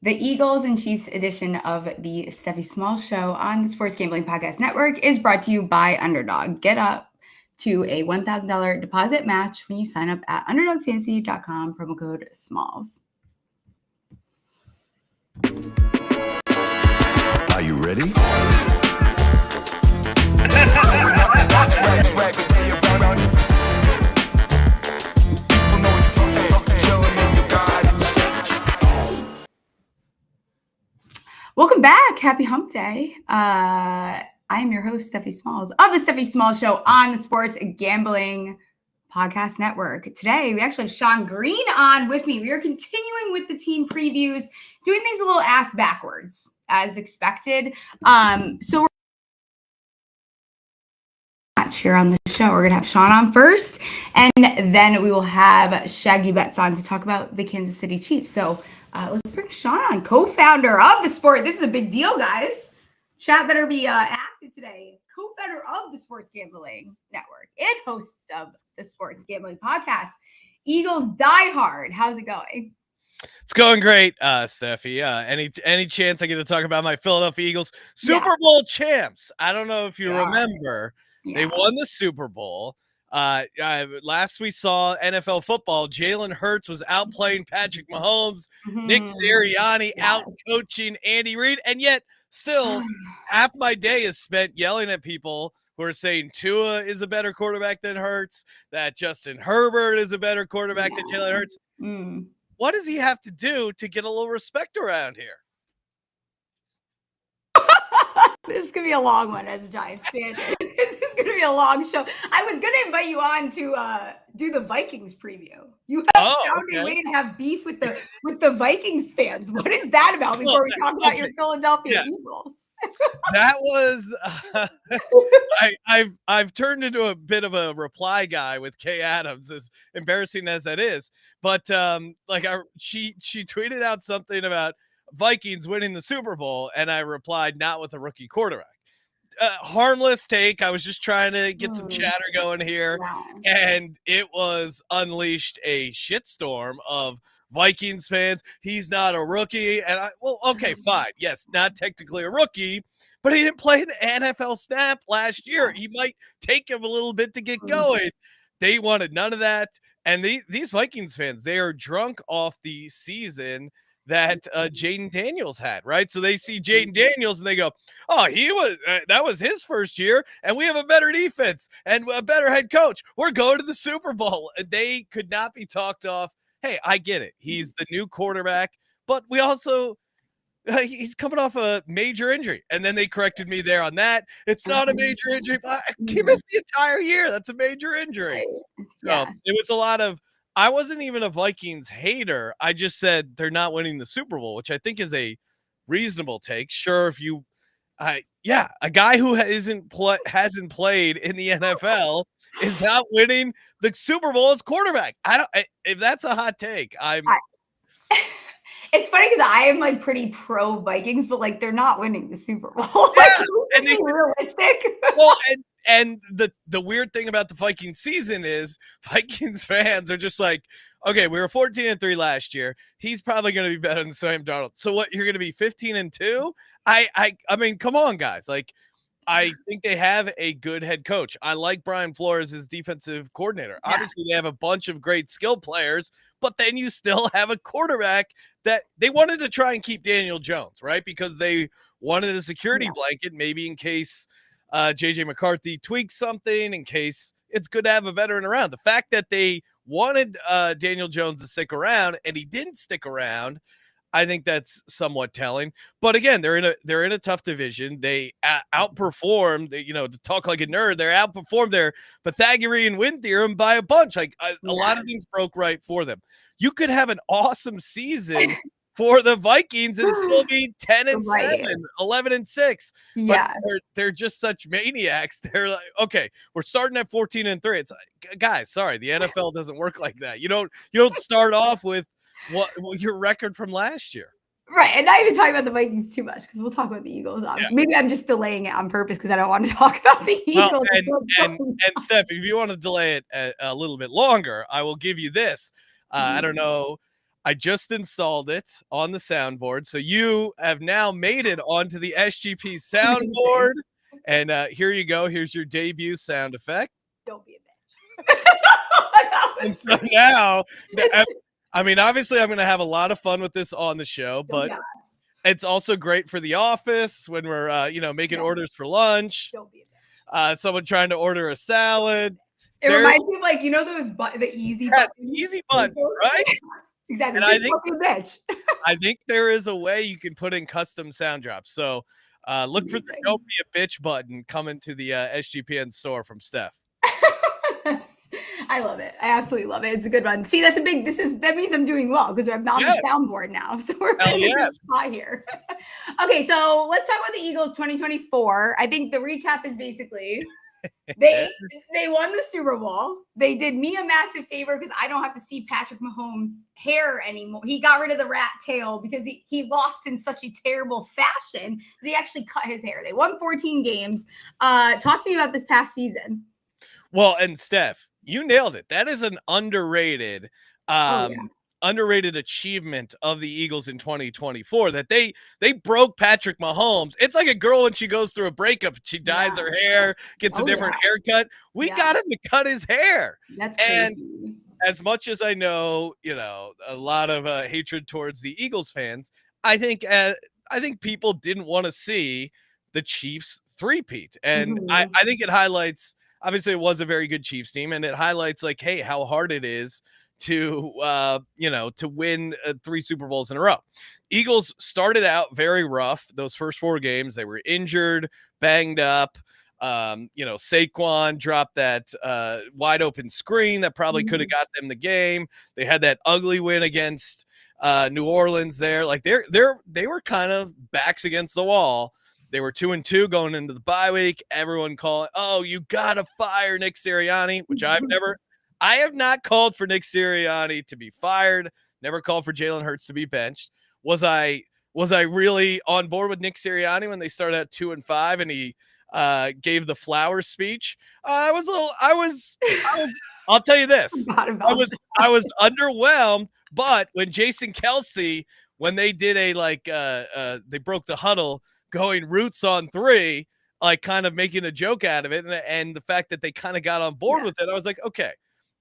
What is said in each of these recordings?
The Eagles and Chiefs edition of the Stephie Smalls Show on the Sports Gambling Podcast Network is brought to you by Underdog. Get up to a $1,000 deposit match when you sign up at UnderdogFantasy.com, promo code SMALLS. Are you ready? Welcome back. Happy Hump Day. I am your host, Stephie Smalls, of the Stephie Smalls Show on the Sports Gambling Podcast Network. Today, we actually have Sean Green on with me. We are continuing with the team previews, doing things a little ass backwards, as expected. So here on the show, we're going to have Sean on first, and then we will have Shaggy Bets on to talk about the Kansas City Chiefs. So let's bring Sean on, co-founder of the sport. This is a big deal, guys. Chat better be active today. Co-founder of the Sports Gambling Network and host of the Sports Gambling Podcast. Eagles Die Hard. How's it going? It's going great, Stephie. Any chance I get to talk about my Philadelphia Eagles Super Bowl champs? I don't know if you remember. Yeah. They won the Super Bowl. Last we saw NFL football, Jalen Hurts was outplaying Patrick Mahomes, Nick Sirianni out coaching Andy Reid, and yet still half my day is spent yelling at people who are saying Tua is a better quarterback than Hurts, that Justin Herbert is a better quarterback than Jalen Hurts. What does he have to do to get a little respect around here? This is going to be a long one as a Giants fan. This is going to be a long show. I was going to invite you on to do the Vikings preview. You have found a way to have beef with the Vikings fans. What is that about before we talk about your Philadelphia Eagles? That was I've turned into a bit of a reply guy with Kay Adams, as embarrassing as that is. But she tweeted out something about Vikings winning the Super Bowl, and I replied, not with a rookie quarterback. Harmless take. I was just trying to get some chatter going here, and it was unleashed a shitstorm of Vikings fans. He's not a rookie, and okay, fine. Yes, not technically a rookie, but he didn't play an NFL snap last year. He might take him a little bit to get going. They wanted none of that, and these Vikings fans, they are drunk off the season that Jaden Daniels had, right? So they see Jaden Daniels and they go, oh, that was his first year, and we have a better defense and a better head coach. We're going to the Super Bowl. They could not be talked off. Hey, I get it. He's the new quarterback, but we also he's coming off a major injury. And then they corrected me there on that. It's not a major injury. He missed the entire year. That's a major injury. So it was a lot of, I wasn't even a Vikings hater. I just said they're not winning the Super Bowl, which I think is a reasonable take. Sure, if you, a guy who hasn't played in the NFL is not winning the Super Bowl as quarterback. If that's a hot take, It's funny because I am pretty pro Vikings, but they're not winning the Super Bowl. Can we be realistic? Well, and the weird thing about the Vikings season is Vikings fans are just like, okay, we were 14-3 last year. He's probably going to be better than Sam Darnold. So what, you're going to be 15-2? I mean, come on, guys. I think they have a good head coach. I like Brian Flores as defensive coordinator. Yeah. Obviously, they have a bunch of great skill players, but then you still have a quarterback that they wanted to try and keep Daniel Jones, right? Because they wanted a security blanket, maybe in case JJ McCarthy tweaks something, in case it's good to have a veteran around. The fact that they wanted Daniel Jones to stick around and he didn't stick around, I think that's somewhat telling. But again, they're in a tough division. They outperformed, to talk like a nerd, they outperformed their Pythagorean win theorem by a bunch. A lot of things broke right for them. You could have an awesome season for the Vikings and still be 10-7, 11-6. Yeah. But they're just such maniacs. They're like, okay, we're starting at 14-3. It's like, guys, sorry, the NFL doesn't work like that. You don't start off with what your record from last year. Right, and not even talking about the Vikings too much because we'll talk about the Eagles. Obviously, maybe I'm just delaying it on purpose because I don't want to talk about the Eagles. Well, and Steph, if you want to delay it a little bit longer, I will give you this. I don't know. I just installed it on the soundboard. So you have now made it onto the SGP soundboard. And here you go. Here's your debut sound effect. Don't be a bitch. And so now, I mean, obviously, I'm going to have a lot of fun with this on the show, but it's also great for the office when we're, making orders for lunch. Don't be a bitch. Someone trying to order a salad. It reminds me of those the easy buttons. Easy button, right? Exactly. And don't be a bitch. I think there is a way you can put in custom sound drops. So look for the "Don't Be a Bitch" button coming to the SGPN store from Steph. I love it. I absolutely love it. It's a good one. See, that means I'm doing well because I'm on the soundboard now. So we're in a good spot here. Okay, so let's talk about the Eagles 2024. I think the recap is basically they won the Super Bowl. They did me a massive favor because I don't have to see Patrick Mahomes' hair anymore. He got rid of the rat tail because he lost in such a terrible fashion that he actually cut his hair. They won 14 games. Talk to me about this past season. Well, and Steph, you nailed it. That is an underrated achievement of the Eagles in 2024, that they broke Patrick Mahomes. It's like a girl when she goes through a breakup, she dyes her hair, gets a different haircut. We got him to cut his hair. That's crazy. And as much as I know, a lot of hatred towards the Eagles fans, I think people didn't want to see the Chiefs three-peat. And I think it highlights, obviously it was a very good Chiefs team, and it highlights like, hey, how hard it is to win 3 Super Bowls in a row. Eagles started out very rough. Those first 4 games, they were injured, banged up. Saquon dropped that wide open screen that probably could have got them the game. They had that ugly win against New Orleans there. Like they were kind of backs against the wall. They were 2-2 going into the bye week. Everyone calling, "Oh, you gotta fire Nick Sirianni," which I have not called for Nick Sirianni to be fired. Never called for Jalen Hurts to be benched. Was I really on board with Nick Sirianni when they started at 2-5 and he gave the Flowers speech? I'll tell you this. I was underwhelmed, but when Jason Kelce, when they did they broke the huddle going roots on 3, like kind of making a joke out of it, and the fact that they kind of got on board with it, I was like, okay.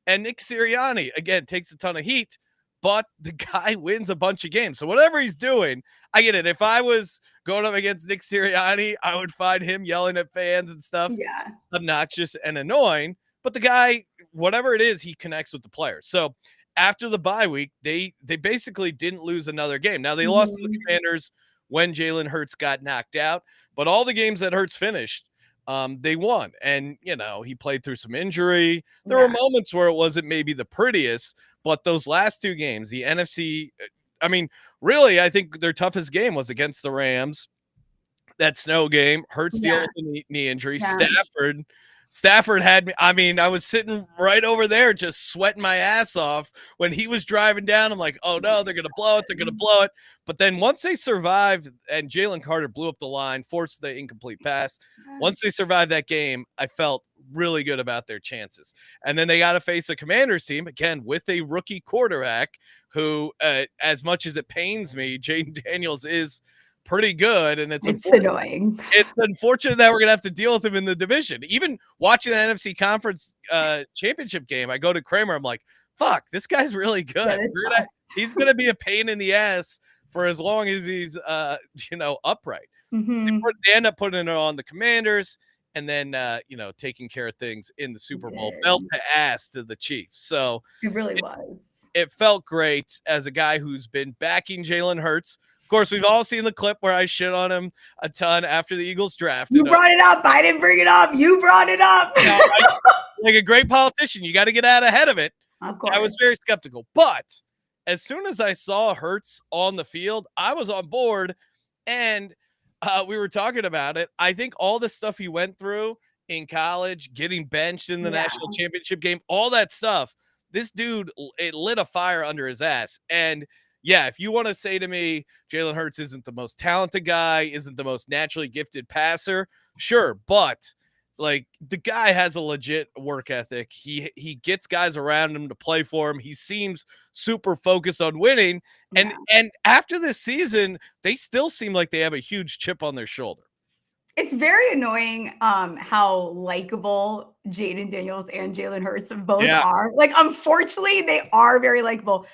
And Nick Sirianni, again, takes a ton of heat, but the guy wins a bunch of games. So whatever he's doing, I get it. If I was going up against Nick Sirianni, I would find him yelling at fans and stuff obnoxious and annoying. But the guy, whatever it is, he connects with the players. So after the bye week, they basically didn't lose another game. Now, they lost to the Commanders when Jalen Hurts got knocked out, but all the games that Hurts finished, they won. And, he played through some injury. There were moments where it wasn't maybe the prettiest, but those last 2 games, the NFC, I mean, really, I think their toughest game was against the Rams. That snow game, Hurts dealing with the knee injury. Stafford had me. I mean, I was sitting right over there just sweating my ass off when he was driving down. I'm like, oh no, they're going to blow it. They're going to blow it. But then once they survived and Jalen Carter blew up the line, forced the incomplete pass, once they survived that game, I felt really good about their chances. And then they got to face a Commanders team, again, with a rookie quarterback who, as much as it pains me, Jaden Daniels is pretty good, and it's annoying. It's unfortunate that we're gonna have to deal with him in the division. Even watching the NFC Conference championship game, I go to Kramer, I'm like, fuck, this guy's really good. He's gonna be a pain in the ass for as long as he's upright. They end up putting it on the Commanders, and then taking care of things in the Super Bowl, belt to ass to the Chiefs. So it really was. It felt great as a guy who's been backing Jalen Hurts. Of course, we've all seen the clip where I shit on him a ton after the Eagles draft. You brought it up. I didn't bring it up. You brought it up. Like a great politician, you got to get out ahead of it. Of course. I was very skeptical. But as soon as I saw Hurts on the field, I was on board. And we were talking about it. I think all the stuff he went through in college, getting benched in the national championship game, all that stuff, this dude, it lit a fire under his ass. And yeah, if you want to say to me, Jalen Hurts isn't the most talented guy, isn't the most naturally gifted passer, sure. But Like, the guy has a legit work ethic. He gets guys around him to play for him. He seems super focused on winning. Yeah. And after this season, they still seem like they have a huge chip on their shoulder. It's very annoying how likable Jaden Daniels and Jalen Hurts both are. Like, unfortunately, they are very likable.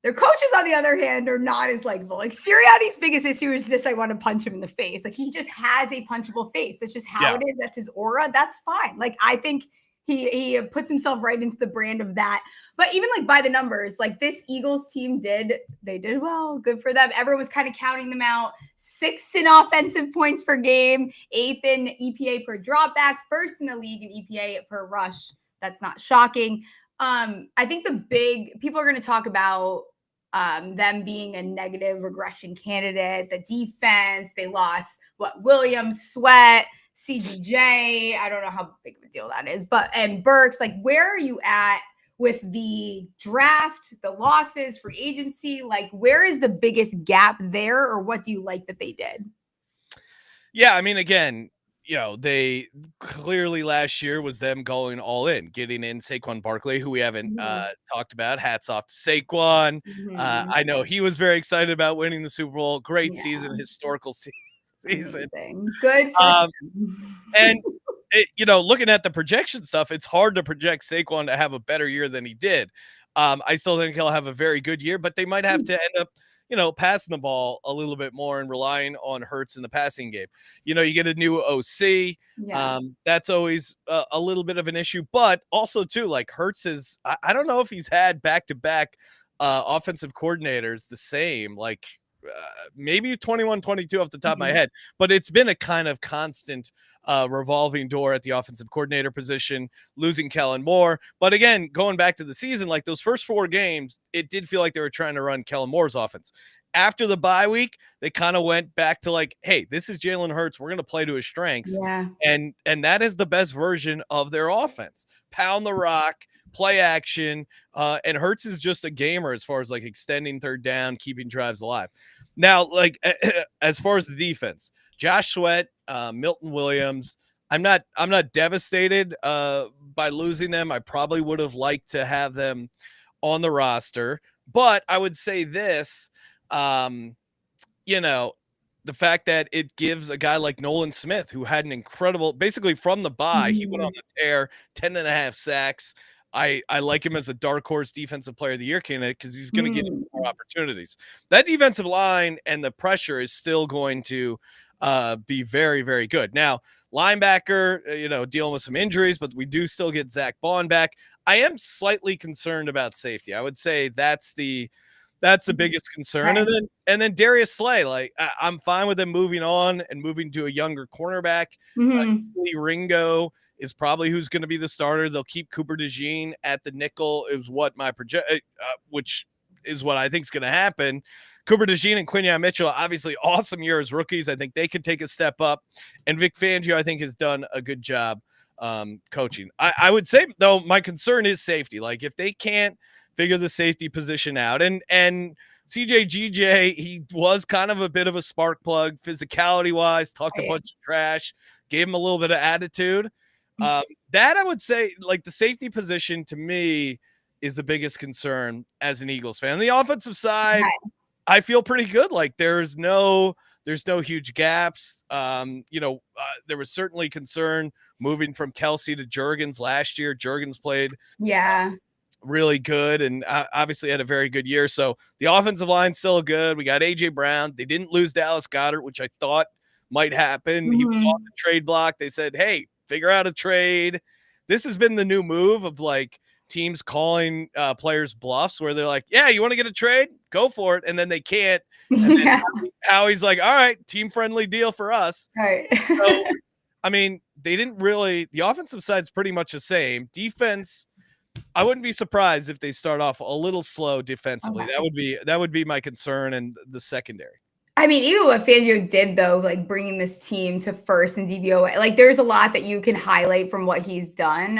Their coaches, on the other hand, are not as likable. Like, Sirianni's biggest issue is just I want to punch him in the face. Like, he just has a punchable face. That's just how it is. That's his aura. That's fine. Like, I think he puts himself right into the brand of that. But even like by the numbers, like this Eagles team did well. Good for them. Everyone was kind of counting them out. 6th in offensive points per game, 8th in EPA per dropback, 1st in the league in EPA per rush. That's not shocking. I think the big people are going to talk about them being a negative regression candidate. The defense, they lost Williams, Sweat, CGJ. I don't know how big of a deal that is, and Burks. Like, where are you at with the draft, the losses, free agency? Like, where is the biggest gap there, or what do you like that they did? Yeah, I mean, again, they clearly last year was them going all in, getting in Saquon Barkley, who we haven't talked about. Hats off to Saquon. I know he was very excited about winning the Super Bowl. Great season, historical season. Good for and looking at the projection stuff, it's hard to project Saquon to have a better year than he did. I still think he'll have a very good year, but they might have to end up passing the ball a little bit more and relying on Hurts in the passing game. You get a new OC. That's always a little bit of an issue, but also too, like, Hurts is, I don't know if he's had back-to-back offensive coordinators the same, like maybe 21, 22 off the top of my head, but it's been a kind of constant revolving door at the offensive coordinator position, losing Kellen Moore. But again, going back to the season, like those first 4 games, it did feel like they were trying to run Kellen Moore's offense. After the bye week, they kind of went back to like, hey, this is Jalen Hurts. We're going to play to his strengths. And that is the best version of their offense. Pound the rock, play action. And Hurts is just a gamer as far as like extending third down, keeping drives alive. Now, like, as far as the defense, Josh Sweat, Milton Williams, I'm not devastated by losing them. I probably would have liked to have them on the roster, but I would say this, the fact that it gives a guy like Nolan Smith, who had an incredible, basically from the bye, he went on the tear, 10.5 sacks. I like him as a dark horse defensive player of the year candidate because he's going to get more opportunities. That defensive line and the pressure is still going to be very, very good. Now, linebacker, dealing with some injuries, but we do still get Zach Bond back. I am slightly concerned about safety. I would say that's the biggest concern. Right. And then Darius Slay, like I'm fine with them moving on and moving to a younger cornerback. Ringo is probably who's going to be the starter. They'll keep Cooper DeJean at the nickel is what my which is what I think is going to happen. Cooper DeJean and Quinyon Mitchell, obviously awesome year as rookies. I think they could take a step up. And Vic Fangio, I think, has done a good job coaching. I would say, though, my concern is safety. Like, if they can't figure the safety position out, and CJGJ, he was kind of a bit of a spark plug physicality-wise, talked a bunch of trash, gave him a little bit of attitude. That I would say, like, the safety position to me is the biggest concern as an Eagles fan. The offensive side, I feel pretty good. Like, there's no huge gaps. There was certainly concern moving from Kelsey to Juergens last year. Juergens played really good and obviously had a very good year. So the offensive line's still good. We got AJ Brown. They didn't lose Dallas Goedert, which I thought might happen. He was off the trade block. They said, hey, figure out a trade. This has been the new move of like teams calling players bluffs where they're like, yeah, you want to get a trade? Go for it. And then they can't. And then Howie's like, all right, team friendly deal for us. Right. So, I mean, they didn't really, the offensive side's pretty much the same. Defense, I wouldn't be surprised if they start off a little slow defensively. That would be my concern, and the secondary. I mean, even what Fangio did, though, like bringing this team to first in DVOA, like there's a lot that you can highlight from what he's done.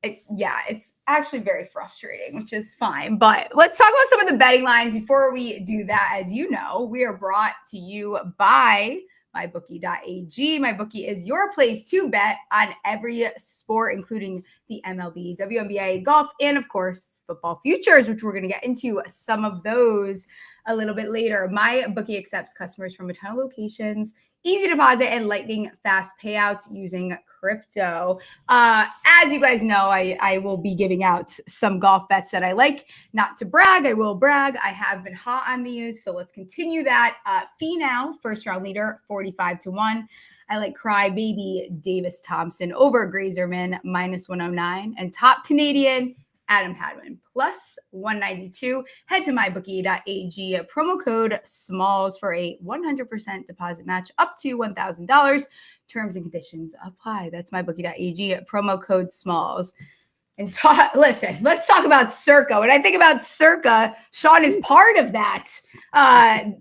It's actually very frustrating, which is fine. But let's talk about some of the betting lines before we do that. As you know, we are brought to you by mybookie.ag. MyBookie is your place to bet on every sport, including the MLB, WNBA, golf, and of course, football futures, which we're going to get into some of those a little bit later. MyBookie accepts customers from a ton of locations, easy deposit, and lightning fast payouts using crypto. As you guys know, I will be giving out some golf bets that I like. Not to brag, I will brag. I have been hot on these, so let's continue that. Finau, first round leader, 45-1. I like Crybaby Davis Thompson over Grazerman, -109. And top Canadian, Adam Hadwin, +192. Head to mybookie.ag, promo code SMALLS for a 100% deposit match up to $1,000. Terms and conditions apply. That's mybookie.ag, promo code SMALLS. And listen, let's talk about Circa. When I think about Circa, Sean is part of that.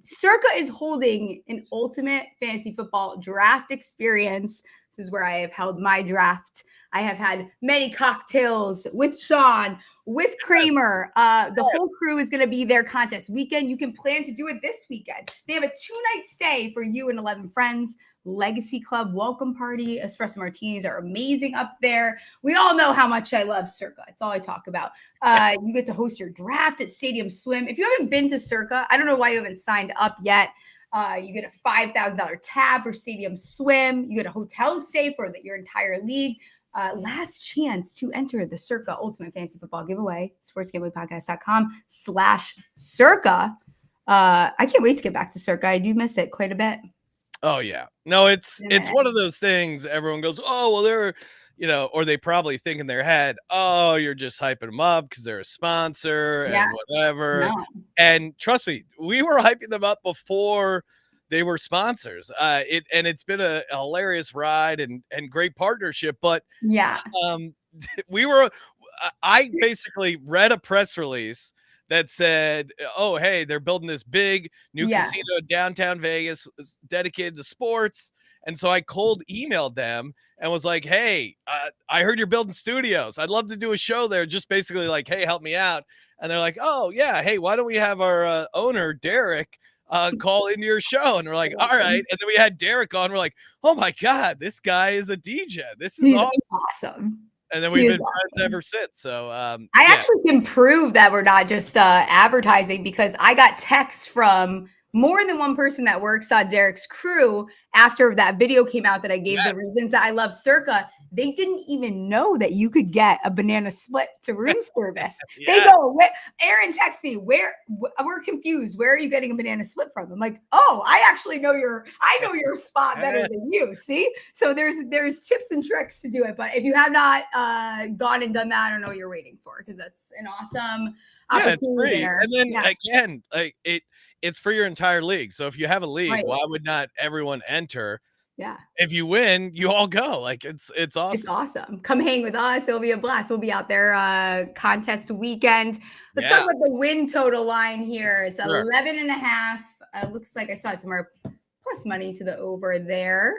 Circa is holding an ultimate fantasy football draft experience. This is where I have held my draft. I have had many cocktails with Sean, with Kramer. The whole crew is going to be there contest weekend. You can plan to do it this weekend. They have a 2-night stay for you and 11 friends. Legacy Club welcome party. Espresso martinis are amazing up there. We all know how much I love Circa. It's all I talk about. You get to host your draft at Stadium Swim. If you haven't been to Circa, I don't know why you haven't signed up yet. You get a $5,000 tab for Stadium Swim. You get a hotel stay for your entire league. Last chance to enter the Circa Ultimate Fantasy Football Giveaway, sportsgamblingpodcast.com/Circa. I can't wait to get back to Circa. I do miss it quite a bit. Oh yeah. No, it's one of those things everyone goes, oh, well, they're, or they probably think in their head, oh, you're just hyping them up because they're a sponsor and whatever. No. And trust me, we were hyping them up before they were sponsors. It's been a hilarious ride and great partnership. But I basically read a press release that said, oh, hey, they're building this big new casino in downtown Vegas dedicated to sports. And so I cold emailed them and was like, hey, I heard you're building studios. I'd love to do a show there. Just basically like, hey, help me out. And they're like, oh, yeah. Hey, why don't we have our owner, Derek, call into your show? And we're like, all right. And then we had Derek on. We're like, oh, my God, this guy is a DJ. This is awesome. And then we've been friends ever since. So I actually can prove that we're not just advertising, because I got texts from more than one person that works on Derek's crew after that video came out that I gave the reasons that I love Circa. They didn't even know that you could get a banana split to room service. They go, Aaron texts me, we're confused. Where are you getting a banana split from? I'm like, oh, I actually know your spot better than you. See? So there's tips and tricks to do it. But if you have not gone and done that, I don't know what you're waiting for, because that's an awesome opportunity. It's free. There. And then again, like it's for your entire league. So if you have a league, why would not everyone enter? Yeah. If you win, you all go. Like it's awesome. It's awesome. Come hang with us. It'll be a blast. We'll be out there contest weekend. Let's talk about the win total line here. It's 11.5. Looks like I saw somewhere plus money to the over there.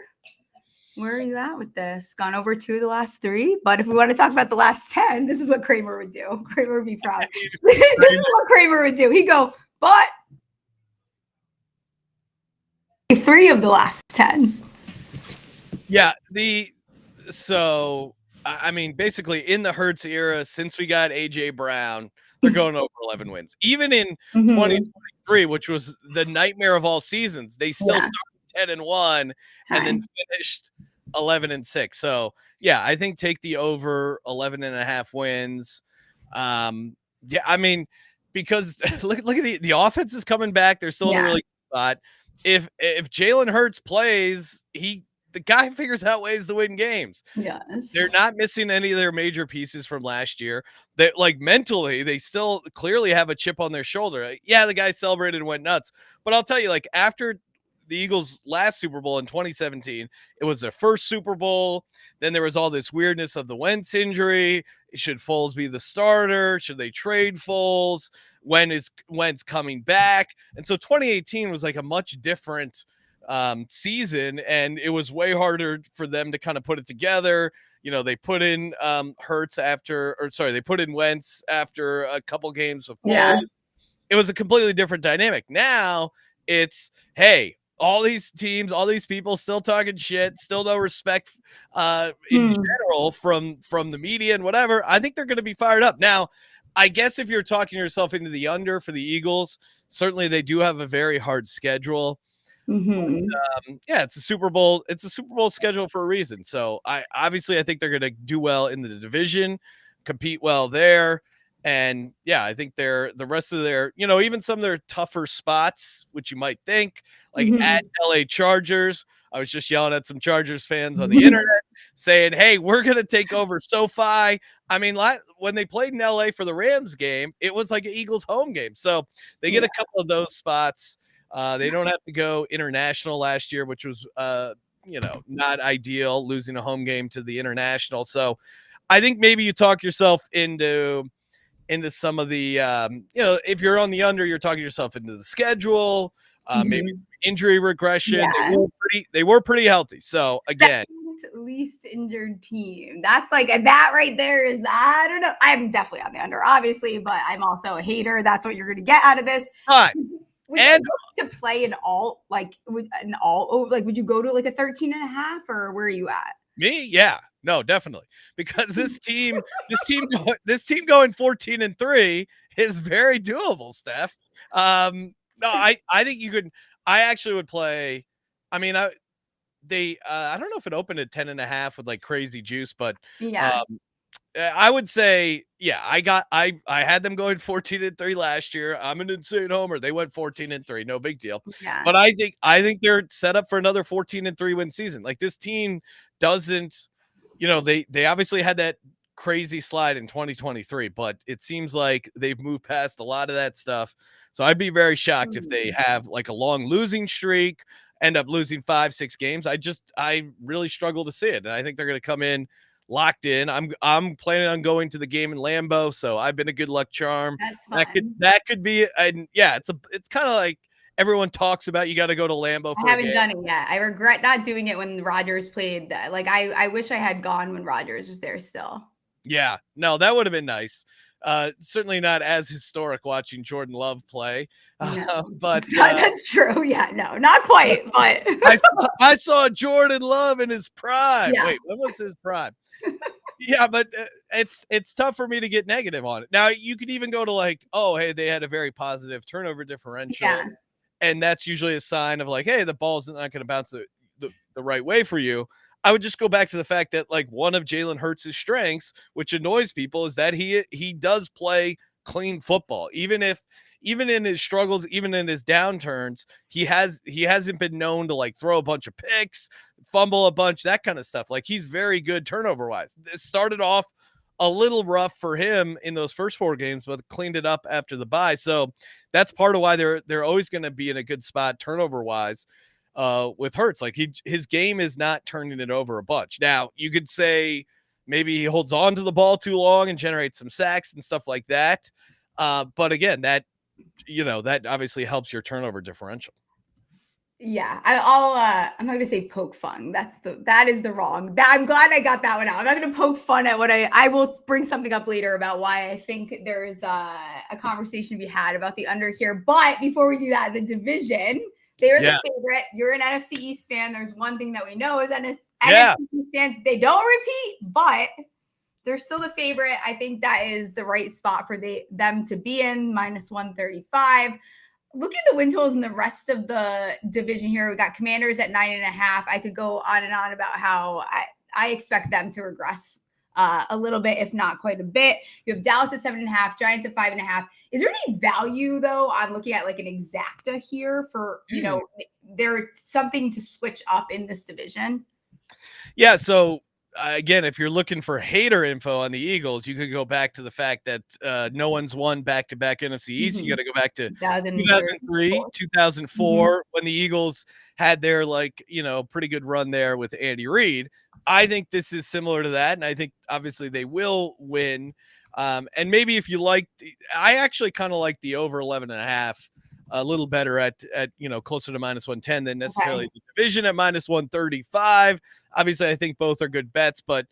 Where are you at with this? Gone over 2 of the last 3. But if we want to talk about the last 10, this is what Kramer would do. Kramer would be proud. This is what Kramer would do. He'd go, but 3 of the last 10. Yeah, I mean, basically in the Hurts era, since we got AJ Brown, they're going over 11 wins. Even in 2023, which was the nightmare of all seasons, they still started 10-1 and then finished 11-6. So yeah, I think take the over 11.5 wins. I mean, because look at the offense is coming back. They're still in a really good spot. If Jalen Hurts plays, the guy figures out ways to win games. Yes. They're not missing any of their major pieces from last year. That, like, mentally, they still clearly have a chip on their shoulder. Yeah, the guy celebrated and went nuts. But I'll tell you, like, after the Eagles' last Super Bowl in 2017, it was their first Super Bowl. Then there was all this weirdness of the Wentz injury. Should Foles be the starter? Should they trade Foles? When is Wentz coming back? And so 2018 was like a much different season, and it was way harder for them to kind of put it together. They put in they put in Wentz after a couple games of Foles. It was a completely different dynamic. Now it's, hey, all these teams, all these people still talking shit, still no respect in general from the media and whatever. I think they're going to be fired up. Now, I guess if you're talking yourself into the under for the Eagles, certainly they do have a very hard schedule. Mm-hmm. Yeah, it's a Super Bowl. It's a Super Bowl schedule for a reason. So I think they're going to do well in the division, compete well there. And yeah, I think the rest of their, even some of their tougher spots, which you might think, like at LA Chargers. I was just yelling at some Chargers fans on the internet saying, hey, we're going to take over SoFi. I mean, when they played in LA for the Rams game, it was like an Eagles home game. So they get a couple of those spots. They don't have to go international last year, which was, not ideal, losing a home game to the international. So I think maybe you talk yourself into some of the, if you're on the under, you're talking yourself into the schedule, maybe injury regression. Yeah. They were pretty healthy. So again, least injured team. That's like that right there is, I don't know. I'm definitely on the under, obviously, but I'm also a hater. That's what you're going to get out of this. All right. Would you go to play an alt, would you go to like a 13.5 or where are you at? Me? Yeah, no, definitely. Because this team going 14-3 is very doable, Steph. No, I think you could, I actually would play. I mean, I don't know if it opened at 10.5 with like crazy juice, but yeah. I would say, yeah, I had them going 14-3 last year. I'm an insane homer. They went 14-3, no big deal. Yeah. But I think they're set up for another 14-3 win season. Like this team doesn't, they obviously had that crazy slide in 2023, but it seems like they've moved past a lot of that stuff. So I'd be very shocked if they have like a long losing streak, end up losing 5-6 games. I really struggle to see it. And I think they're going to come in locked in. I'm planning on going to the game in Lambeau, so I've been a good luck charm. That's fun. That could be, and yeah, it's kind of like everyone talks about. You got to go to Lambeau for I haven't done it yet. I regret not doing it when Rodgers played. Like I wish I had gone when Rodgers was there still. Yeah, no, that would have been nice. Certainly not as historic watching Jordan Love play, no, but that's true. Yeah, no, not quite. But I saw Jordan Love in his prime. Yeah. Wait, when was his prime? Yeah, but it's tough for me to get negative on it. Now you could even go to like, oh, hey, they had a very positive turnover differential, and that's usually a sign of like, hey, the ball's not going to bounce the right way for you. I would just go back to the fact that like one of Jalen Hurts' strengths, which annoys people, is that he does play clean football. Even in his struggles, even in his downturns, he hasn't been known to like throw a bunch of picks, fumble a bunch, that kind of stuff. Like he's very good turnover wise. It started off a little rough for him in those first 4 games, but cleaned it up after the bye. So that's part of why they're always going to be in a good spot turnover wise. With Hurts, like his game is not turning it over a bunch. Now you could say maybe he holds on to the ball too long and generates some sacks and stuff like that. But again, that obviously helps your turnover differential. Yeah, I'm not gonna say poke fun. That is the wrong. I'm glad I got that one out. I'm not gonna poke fun at what I will bring something up later about why I think there is a conversation to be had about the under here. But before we do that, the division. They're the favorite. You're an NFC East fan. There's one thing that we know is NFC East fans, they don't repeat, but they're still the favorite. I think that is the right spot for them to be in, -135. Look at the win totals in the rest of the division here. We got Commanders at 9.5. I could go on and on about how I expect them to regress a little bit, if not quite a bit. You have Dallas at 7.5, Giants at 5.5. Is there any value though on looking at like an exacta here for, there's something to switch up in this division? Yeah. So again, if you're looking for hater info on the Eagles, you could go back to the fact that no one's won back-to-back NFC East. You got to go back to 2003, 2004, when the Eagles had their pretty good run there with Andy Reid. I think this is similar to that, and I think obviously they will win. And maybe if you I actually kind of like the over 11.5 a little better at closer to -110 than necessarily the division at -135. Obviously, I think both are good bets, but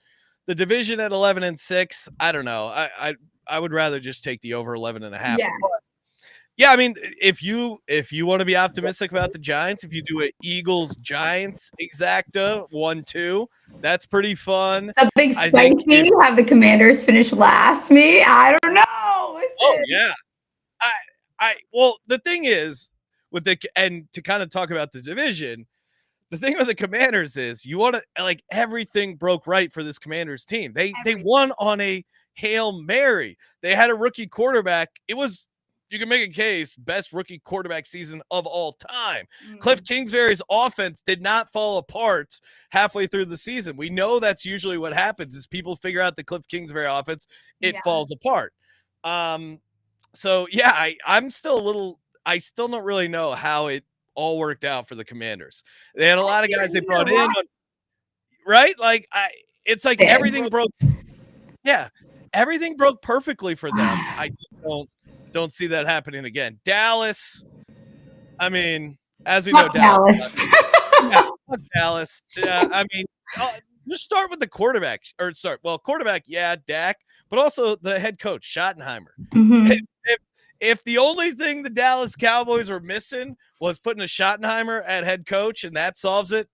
the division at 11-6, I don't know. I would rather just take the over 11.5. Yeah. Yeah, I mean, if you want to be optimistic about the Giants, if you do an Eagles-Giants exacta 1-2, that's pretty fun. Something I think spicy. Have the Commanders finish last. Me, I don't know. oh Listen. yeah, well, the thing is with and to kind of talk about the division, the thing with the Commanders is you want to like everything broke right for this Commanders team. They won on a Hail Mary. They had a rookie quarterback. It was, you can make a case, best rookie quarterback season of all time. Cliff Kingsbury's offense did not fall apart halfway through the season. We know that's usually what happens is people figure out the Cliff Kingsbury offense, it falls apart. So yeah, I'm still a little, I still don't really know how it all worked out for the Commanders. They had a lot of guys they brought in, right? Like it's like everything broke. Yeah, everything broke perfectly for them. I don't see that happening again. Dallas, I mean, as we know, Dallas. Dallas. I mean, just start with the quarterback, quarterback, yeah, Dak, but also the head coach, Schottenheimer. If the only thing the Dallas Cowboys were missing was putting a Schottenheimer at head coach and that solves it,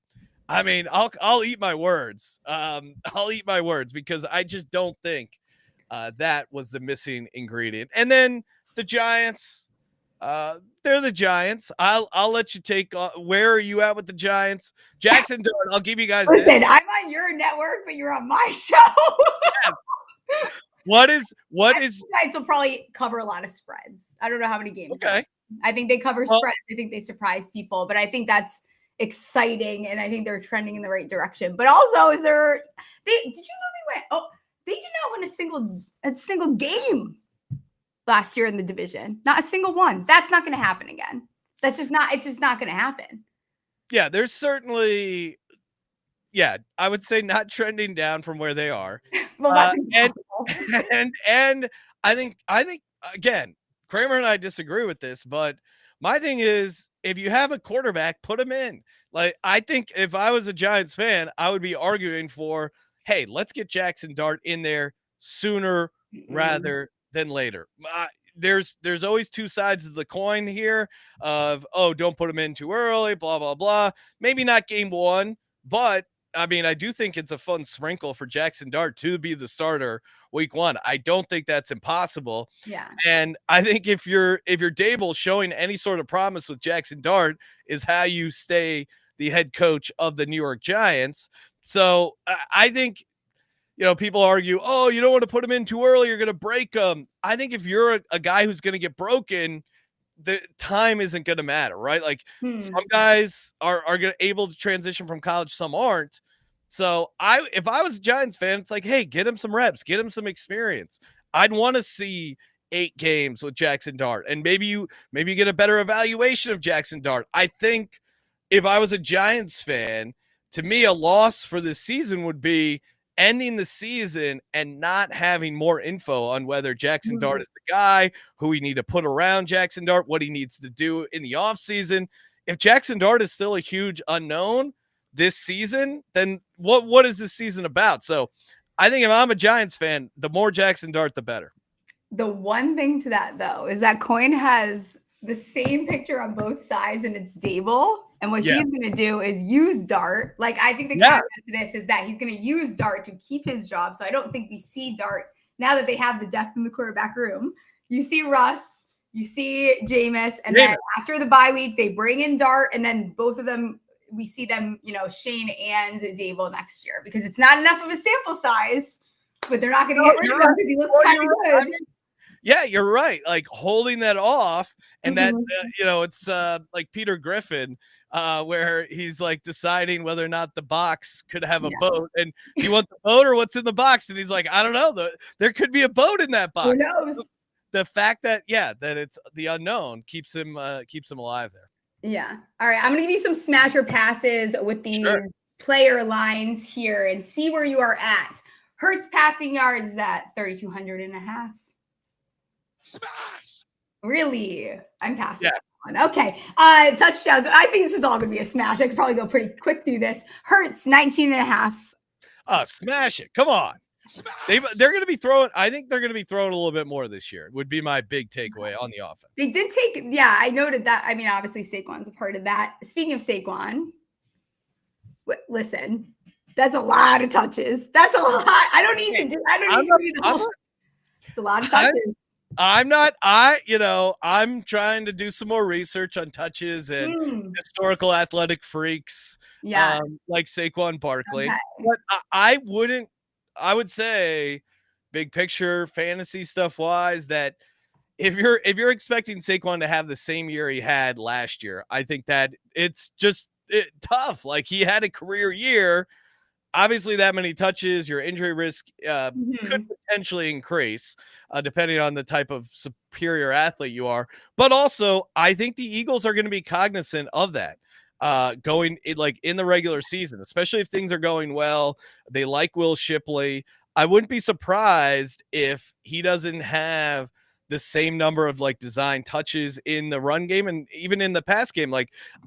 I mean, I'll eat my words. I'll eat my words because I just don't think that was the missing ingredient. And then the Giants, they're the Giants. I'll let you take. Where are you at with the Giants? Jackson Dart, I'll give you guys. Listen, I'm on your network, but you're on my show. Yes. What is Giants will probably cover a lot of spreads. I don't know how many games. Okay. I think they cover spreads. I think they surprise people, but I think that's exciting, and I think they're trending in the right direction. But also, did you know they went? Oh, they did not win a single game last year in the division. Not a single one. That's not going to happen again. It's just not going to happen. Yeah, there's certainly. Yeah, I would say not trending down from where they are. Well, that's and I think again, Kramer and I disagree with this, but my thing is if you have a quarterback, put him in. Like I think if I was a Giants fan, I would be arguing for, hey, let's get Jackson Dart in there sooner rather than later. There's always two sides of the coin here of, oh, don't put him in too early, blah, blah, blah. Maybe not game one, but I mean, I do think it's a fun sprinkle for Jackson Dart to be the starter week one. I don't think that's impossible. Yeah. And I think if you're Dable, showing any sort of promise with Jackson Dart is how you stay the head coach of the New York Giants. So I think, people argue, oh, you don't want to put him in too early, you're going to break him. I think if you're a guy who's going to get broken, the time isn't going to matter, right? Like some guys are able to transition from college, some aren't. So if I was a Giants fan, it's like, hey, get him some reps, get him some experience. I'd want to see 8 games with Jackson Dart, and maybe you get a better evaluation of Jackson Dart. I think if I was a Giants fan, to me, a loss for this season would be ending the season and not having more info on whether Jackson Dart is the guy, who we need to put around Jackson Dart, what he needs to do in the offseason. If Jackson Dart is still a huge unknown this season, then what is this season about? So I think if I'm a Giants fan, the more Jackson Dart, the better. The one thing to that, though, is that coin has the same picture on both sides, and it's Dable. And what he's going to do is use Dart. Like, I think the caveat to this is that he's going to use Dart to keep his job. So I don't think we see Dart now that they have the depth in the quarterback room. You see Russ, you see Jameis, and then after the bye week, they bring in Dart, and then both of them, we see them, Shane and Dable next year, because it's not enough of a sample size, but they're not going to get rid of him because he looks kind of good. I mean, yeah, you're right. Like holding that off, and that it's like Peter Griffin, where he's like deciding whether or not the box could have a boat, and do you want the boat or what's in the box? And he's like, I don't know. There could be a boat in that box. Who knows? The fact that that it's the unknown keeps him alive there. Yeah. All right. I'm gonna give you some smasher passes with these player lines here and see where you are at. Hurts passing yards at 3,200 and a half. Smash! Really? I'm passing. Yeah. Okay. Touchdowns. I think this is all going to be a smash. I could probably go pretty quick through this. Hurts 19 and a half. Smash it. Come on. They're going to be throwing. I think they're going to be throwing a little bit more this year. Would be my big takeaway on the offense. They did take, yeah, I noted that. I mean, obviously Saquon's a part of that. Speaking of Saquon, listen, that's a lot of touches. That's a lot. I don't need to do the whole. It's a lot of touches. I'm trying to do some more research on touches and historical athletic freaks. Yeah. Like Saquon Barkley. Okay. But I would say big picture fantasy stuff wise that if you're expecting Saquon to have the same year he had last year, I think that it's just tough. Like he had a career year. Obviously, that many touches, your injury risk could potentially increase depending on the type of superior athlete you are. But also, I think the Eagles are going to be cognizant of that going in the regular season, especially if things are going well. They like Will Shipley. I wouldn't be surprised if he doesn't have the same number of design touches in the run game and even in the pass game.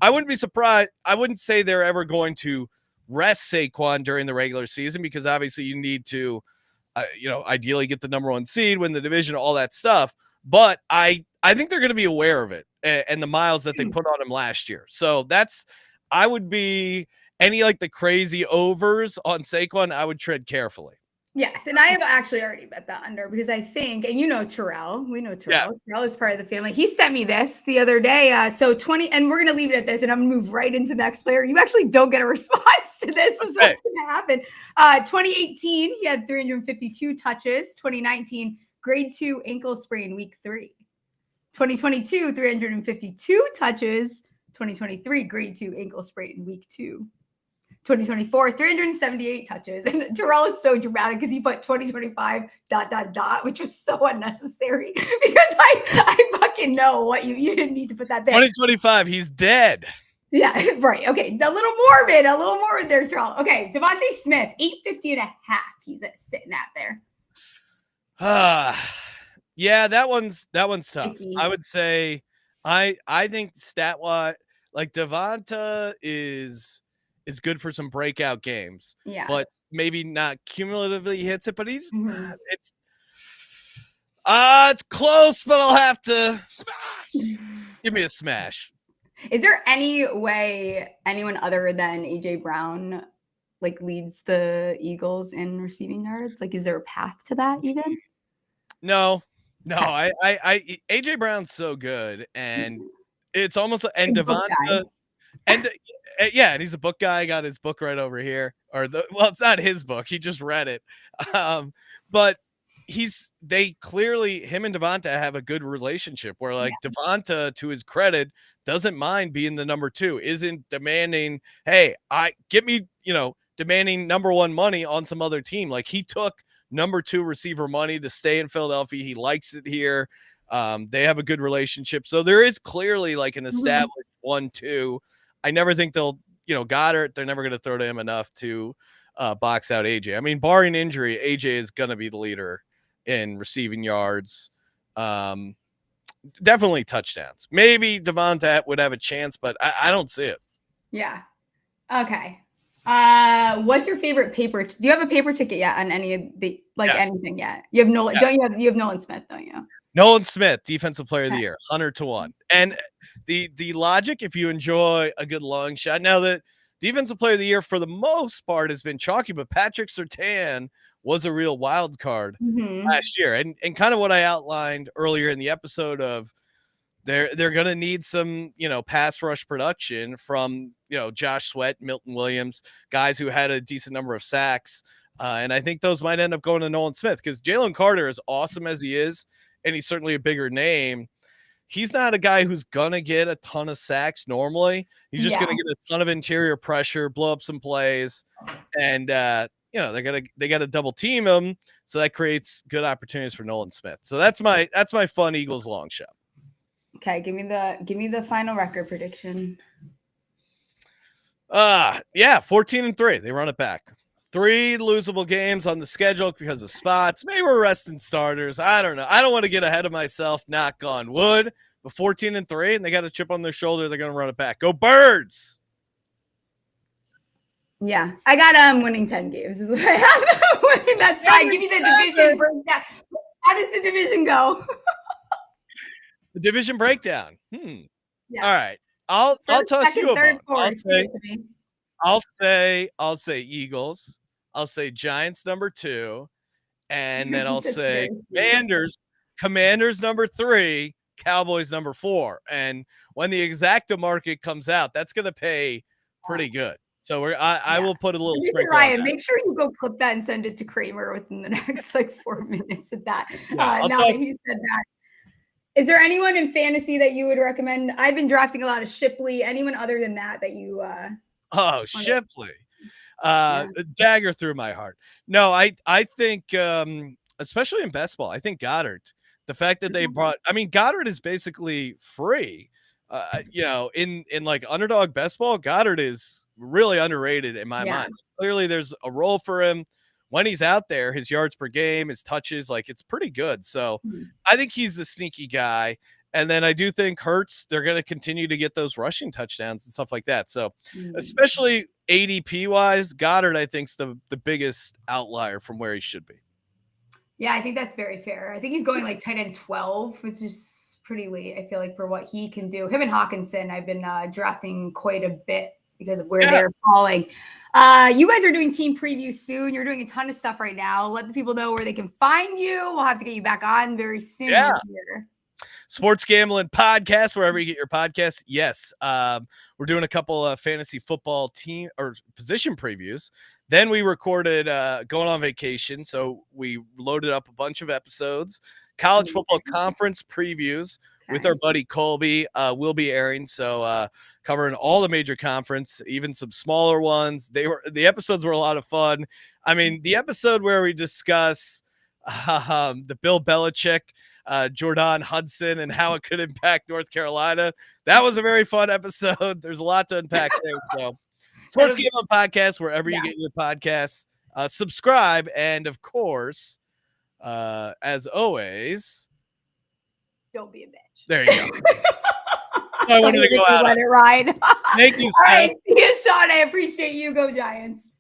I wouldn't be surprised. I wouldn't say they're ever going to rest Saquon during the regular season because obviously you need to, ideally get the number 1 seed, win the division, all that stuff. But I think they're going to be aware of it and the miles that they put on him last year. So I would be any the crazy overs on Saquon, I would tread carefully. Yes, and I have actually already bet that under because I think, and Terrell, we know Terrell. Yeah. Terrell is part of the family. He sent me this the other day. So 20, and we're going to leave it at this, and I'm going to move right into the next player. You actually don't get a response to this. Is what's going to happen. 2018, he had 352 touches. 2019, grade 2 ankle sprain, week 3. 2022, 352 touches. 2023, grade 2 ankle sprain in week 2. 2024, 378 touches. And Terrell is so dramatic because he put 2025 ... which was so unnecessary because I fucking know what you didn't need to put that there. 2025, he's dead. Yeah, right. Okay. A little morbid there, Terrell. Okay. Devontae Smith, 850 and a half. He's sitting at there. Yeah, that one's tough. Icky. I would say I think stat-wise, Devonta is good for some breakout games. Yeah. But maybe not cumulatively hits it, but he's it's close, but I'll have to give me a smash. Is there any way anyone other than AJ Brown leads the Eagles in receiving yards? Is there a path to that even? No. I AJ Brown's so good, and it's almost and Devonta and and he's a book guy. I got his book right over here. It's not his book. He just read it. But they clearly, him and Devonta have a good relationship where Devonta, to his credit, doesn't mind being the number 2, isn't demanding, hey, demanding number 1 money on some other team. He took number 2 receiver money to stay in Philadelphia. He likes it here. They have a good relationship. So there is clearly an established 1-2. I never think they'll, Goddard, they're never going to throw to him enough to box out AJ. I mean, barring injury, AJ is going to be the leader in receiving yards. Definitely touchdowns. Maybe Devonta would have a chance, but I don't see it. Yeah. Okay. What's your favorite paper? Do you have a paper ticket yet on any of the anything yet? You have Nolan. Yes. You have Nolan Smith, don't you? Nolan Smith, defensive player of the year, 100-1. And the logic, if you enjoy a good long shot, now the defensive player of the year for the most part has been chalky, but Patrick Surtain was a real wild card last year. And kind of what I outlined earlier in the episode of they're going to need some, pass rush production from, Josh Sweat, Milton Williams, guys who had a decent number of sacks. And I think those might end up going to Nolan Smith because Jalen Carter, as awesome as he is, and he's certainly a bigger name, he's not a guy who's going to get a ton of sacks normally. He's just going to get a ton of interior pressure, blow up some plays, and, they got to double team him. So that creates good opportunities for Nolan Smith. So that's my fun Eagles long shot. Okay. Give me the final record prediction. 14-3. They run it back. 3 losable games on the schedule because of spots. Maybe we're resting starters. I don't know. I don't want to get ahead of myself. Knock on wood. But 14-3, and they got a chip on their shoulder. They're going to run it back. Go Birds! Yeah, I got winning 10 games is what I have. That's fine. Give me the division breakdown. How does the division go? The division breakdown. Yeah. All right. I'll First, toss you second, a third, bone. fourth. Give it to me. I'll say Eagles. I'll say Giants number 2, and then I'll That's say very sweet. Commanders number 3, Cowboys number 4. And when the exacta market comes out, that's going to pay pretty good. So I will put a little sprinkle on Ryan, that. make sure you go clip that and send it to Kramer within the next like 4 minutes of that. Yeah, Now that he said that. Is there anyone in fantasy that you would recommend? I've been drafting a lot of Shipley. Anyone other than that you Shipley. Dagger through my heart. No, I think especially in best ball, I think Goddard. The fact that they brought, I mean, Goddard is basically free. In like underdog best ball, Goddard is really underrated in my mind. Clearly, there's a role for him when he's out there. His yards per game, his touches, like it's pretty good. So I think he's the sneaky guy. And then I do think Hurts, they're going to continue to get those rushing touchdowns and stuff like that. So especially ADP wise, Goddard, I think, is the biggest outlier from where he should be. Yeah, I think that's very fair. I think he's going like tight end 12, which is pretty late, I feel like, for what he can do. Him and Hawkinson, I've been drafting quite a bit because of where they're falling. You guys are doing team previews soon. You're doing a ton of stuff right now. Let the people know where they can find you. We'll have to get you back on very soon. Here. Sports Gambling Podcast, wherever you get your podcasts. Yes, we're doing a couple of fantasy football team or position previews. Then we recorded going on vacation, so we loaded up a bunch of episodes. College football conference previews with our buddy Colby will be airing. So covering all the major conference, even some smaller ones. The episodes were a lot of fun. I mean, the episode where we discuss the Bill Belichick, Jordan Hudson, and how it could impact North Carolina. That was a very fun episode. There's a lot to unpack there. So Sports Gambling Podcast, wherever you get your podcasts, subscribe. And of course, as always, don't be a bitch. There you go. I wanted to go out. Let it ride. Thank you, All right. See you, Sean. I appreciate you. Go Giants.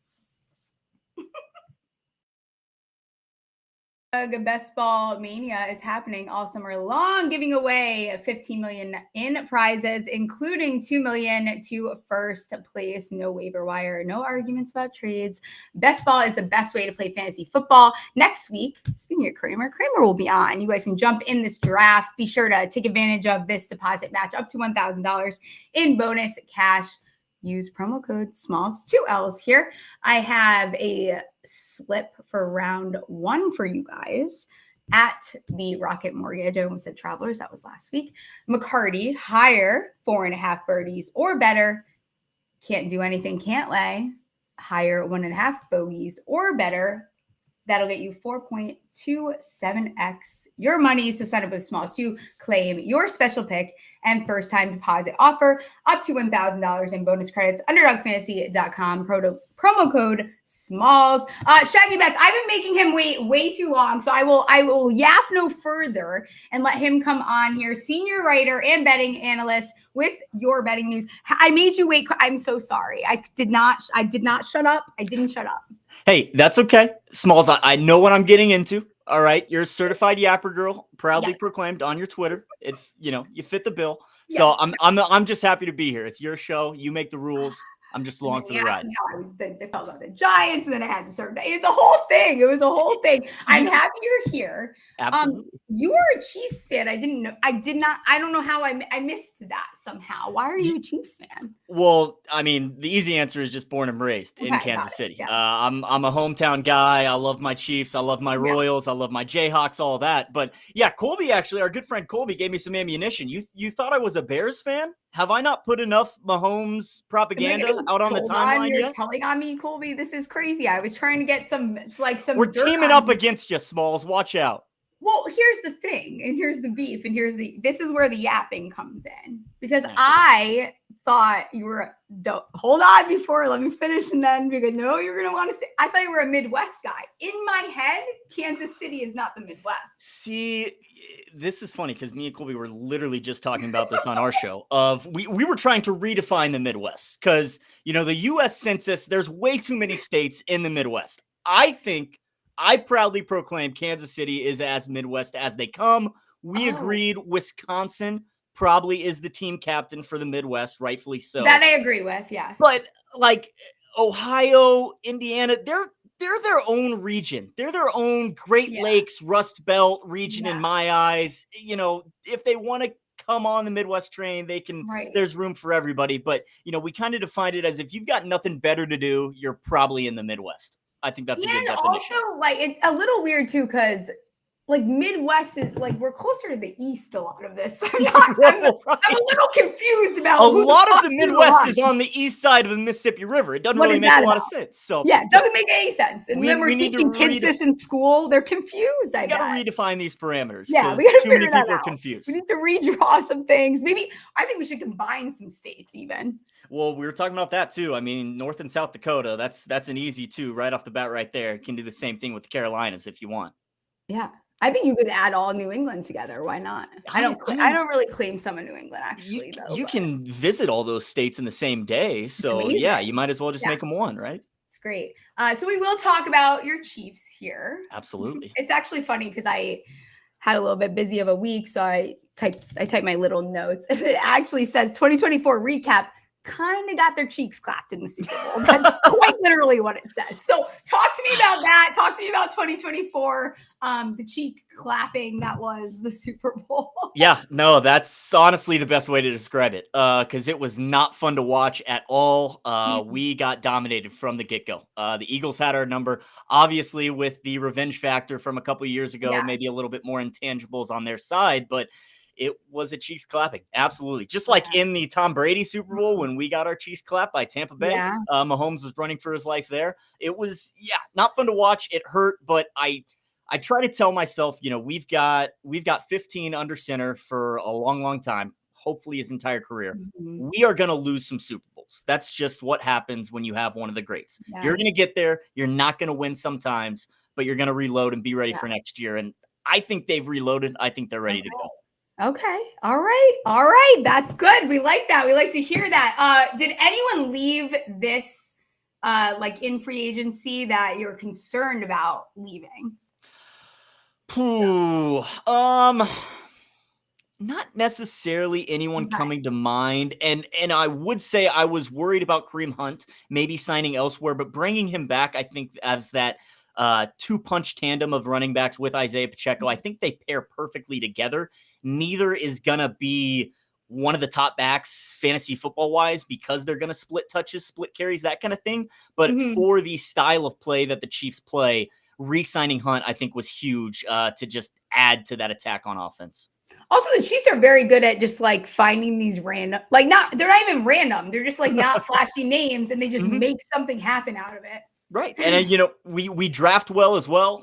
Best Ball Mania is happening all summer long, giving away $15 million in prizes, including $2 million to first place. No waiver wire, no arguments about trades. Best Ball is the best way to play fantasy football. Next week, speaking of Kramer will be on. You guys can jump in this draft. Be sure to take advantage of this deposit match up to $1,000 in bonus cash. Use promo code SMALLS, 2 L's here. I have a slip for round 1 for you guys at the Rocket Mortgage. I almost said Travelers. That was last week. McCarty, higher 4.5 birdies or better. Can't do anything, can't lay. Higher 1.5 bogeys or better. That'll get you 4.27x your money. So sign up with Smalls to claim your special pick and first time deposit offer up to $1,000 in bonus credits. UnderdogFantasy.com, promo code SMALLS. Shaggy Bets, I've been making him wait way too long, so I will yap no further and let him come on here, senior writer and betting analyst, with your betting news. I made you wait. I'm so sorry. I did not shut up. I didn't shut up. Hey, that's okay. Smalls, I know what I'm getting into. All right. You're a certified yapper girl, proudly proclaimed on your Twitter. If you fit the bill. So I'm just happy to be here. It's your show. You make the rules. I'm just along for the ride. They felt about the Giants, and then I had to serve. It's a whole thing. It was a whole thing. I'm happy you're here. Absolutely. You are a Chiefs fan. I didn't know. I don't know how I missed that somehow. Why are you a Chiefs fan? Well, I mean, the easy answer is just born and raised in Kansas City. Yeah. I'm a hometown guy. I love my Chiefs. I love my Royals. I love my Jayhawks, all that. But yeah, Colby, actually, our good friend Colby gave me some ammunition. You thought I was a Bears fan? Have I not put enough Mahomes propaganda out on the timeline yet? You're yet? telling on me, Colby. This is crazy. I was trying to get some. We're teaming up against you, Smalls. Watch out. Well, here's the thing, and here's the beef, and this is where the yapping comes in, because I thought you were, don't hold on before, let me finish. And then because no, you're going to want to say, I thought you were a Midwest guy. In my head, Kansas City is not the Midwest. See, this is funny because me and Colby were literally just talking about this on our show we were trying to redefine the Midwest because, the U.S. Census, there's way too many states in the Midwest. I proudly proclaim Kansas City is as Midwest as they come. We agreed Wisconsin probably is the team captain for the Midwest, rightfully so. That I agree with, yes. But like Ohio, Indiana, they're their own region. They're their own Great Lakes, Rust Belt region in my eyes. If they want to come on the Midwest train, they can. Right. There's room for everybody. But, we kind of defined it as if you've got nothing better to do, you're probably in the Midwest. I think that's a good definition. Also, it's a little weird, too, because Midwest is we're closer to the East. A lot of this. I'm a little confused about a lot of the Midwest is on the east side of the Mississippi River. It doesn't really make a lot of sense. So it doesn't make any sense. And when we're teaching kids this in school, they're confused. We got to redefine these parameters. Yeah, we got to too many figure that people out. Are confused. We need to redraw some things. Maybe I think we should combine some states even. Well, we were talking about that too. I mean, North and South Dakota. That's an easy two right off the bat, right there. You can do the same thing with the Carolinas if you want. Yeah. I think you could add all New England together. Why not? I don't really claim some of New England, actually. You can visit all those states in the same day. So, yeah, you might as well just make them one, right? It's great. So we will talk about your Chiefs here. Absolutely. It's actually funny because I had a little bit busy of a week. So I typed my little notes. And it actually says 2024 recap. Kind of got their cheeks clapped in the Super Bowl. That's quite literally what it says. So talk to me about that. Talk to me about 2024, the cheek clapping that was the Super Bowl. Yeah, no, that's honestly the best way to describe it because it was not fun to watch at all. We got dominated from the get-go. The Eagles had our number, obviously with the revenge factor from a couple of years ago, maybe a little bit more intangibles on their side, but it was a cheeks clapping. Absolutely. Just like in the Tom Brady Super Bowl when we got our cheeks clapped by Tampa Bay. Mahomes was running for his life there. It was, not fun to watch. It hurt, but I try to tell myself, we've got 15 under center for a long, long time, hopefully his entire career. Mm-hmm. We are going to lose some Super Bowls. That's just what happens when you have one of the greats. You're going to get there. You're not going to win sometimes, but you're going to reload and be ready for next year. And I think they've reloaded. I think they're ready to go. Okay. All right. That's good. We like that. We like to hear that. Did anyone leave this in free agency that you're concerned about leaving? Not necessarily anyone coming to mind. And I would say I was worried about Kareem Hunt maybe signing elsewhere, but bringing him back, I think as that two-punch tandem of running backs with Isaiah Pacheco, I think they pair perfectly together. Neither is going to be one of the top backs fantasy football-wise because they're going to split touches, split carries, that kind of thing. But for the style of play that the Chiefs play, re-signing Hunt, I think, was huge to just add to that attack on offense. Also, the Chiefs are very good at just finding these random, they're not even random. They're just not flashy names, and they just make something happen out of it. Right. And, we draft well as well.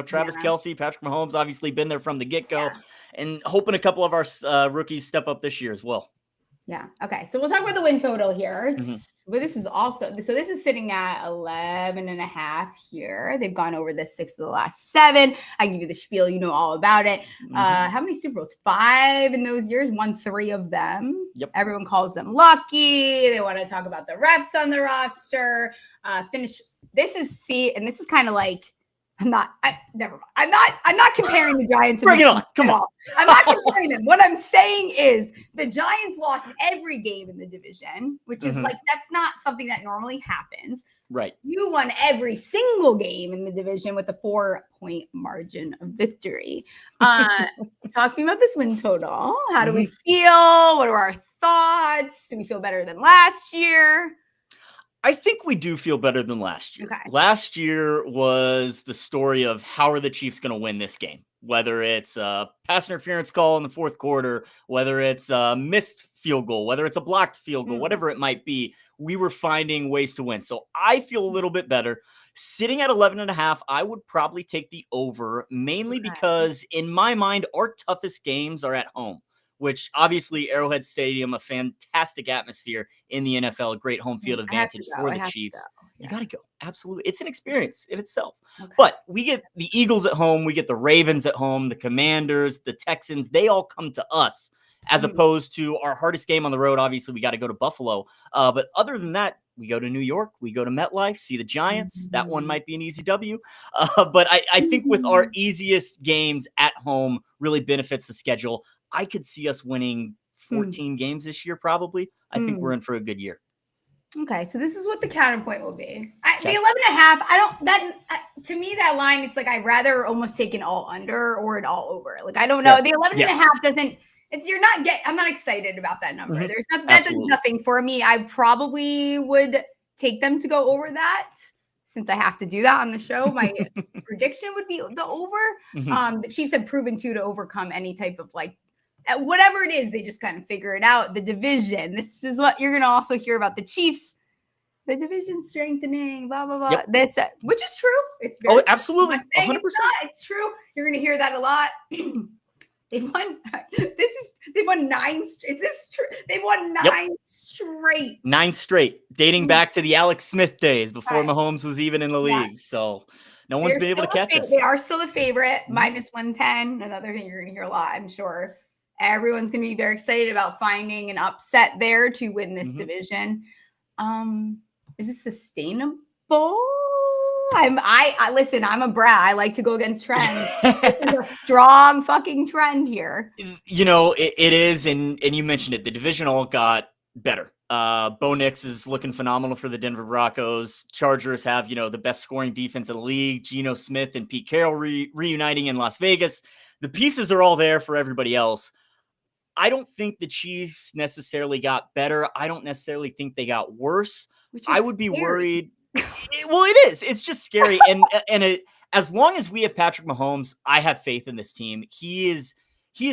Travis Kelce, Patrick Mahomes, obviously been there from the get-go, and hoping a couple of our rookies step up this year as well. Yeah. Okay. So we'll talk about the win total here. But this is this is sitting at 11.5 here. They've gone over this 6 of the last 7. I give you the spiel. You know all about it. How many Super Bowls? 5 in those years. Won 3 of them. Yep. Everyone calls them lucky. They want to talk about the refs on the roster. This is kind of never mind. I'm not comparing the Giants. Bring it on. Come on. I'm not comparing them. What I'm saying is the Giants lost every game in the division, which is that's not something that normally happens. Right. You won every single game in the division with a 4-point margin of victory. Talk to me about this win total. How do we feel? What are our thoughts? Do we feel better than last year? I think we do feel better than last year. Okay. Last year was the story of how are the Chiefs going to win this game? Whether it's a pass interference call in the fourth quarter, whether it's a missed field goal, whether it's a blocked field goal, whatever it might be, we were finding ways to win. So I feel a little bit better. Sitting at 11.5, I would probably take the over, mainly because in my mind, our toughest games are at home. which obviously Arrowhead Stadium, a fantastic atmosphere in the NFL, a great home field advantage for the Chiefs. You got to go. Absolutely. It's an experience in itself. Okay. But we get the Eagles at home. We get the Ravens at home, the Commanders, the Texans. They all come to us as opposed to our hardest game on the road. Obviously, we got to go to Buffalo. But other than that, we go to New York. We go to MetLife, see the Giants. That one might be an easy W. But I think with our easiest games at home really benefits the schedule. I could see us winning 14 games this year, probably. I think we're in for a good year. Okay, so this is what the counterpoint will be. The 11.5, to me, that line, it's like I'd rather almost take an all under or an all over. Like, I don't know. The 11.5 doesn't, I'm not excited about that number. That does nothing for me. I probably would take them to go over that since I have to do that on the show. My prediction would be the over. The Chiefs have proven to overcome any type of whatever it is, they just kind of figure it out. The division. This is what you're going to also hear about the Chiefs. The division strengthening, blah, blah, blah. Yep. This, which is true. It's very true. Absolutely. 100%. It's true. You're going to hear that a lot. They've won 9. Is this true? They've won 9 straight. 9 straight, dating back to the Alex Smith days before Mahomes was even in the league. So no one's been able to catch us. They are still a favorite, minus 110. Another thing you're going to hear a lot, I'm sure. Everyone's going to be very excited about finding an upset there to win this division. Is it sustainable? Listen, I'm a brat. I like to go against trends. It's a strong fucking trend here. It is. And you mentioned it. The division all got better. Bo Nix is looking phenomenal for the Denver Broncos. Chargers have, the best scoring defense in the league. Geno Smith and Pete Carroll reuniting in Las Vegas. The pieces are all there for everybody else. I don't think the Chiefs necessarily got better. I don't necessarily think they got worse. I would be worried. Well, it is. It's just scary. As long as we have Patrick Mahomes, I have faith in this team. He is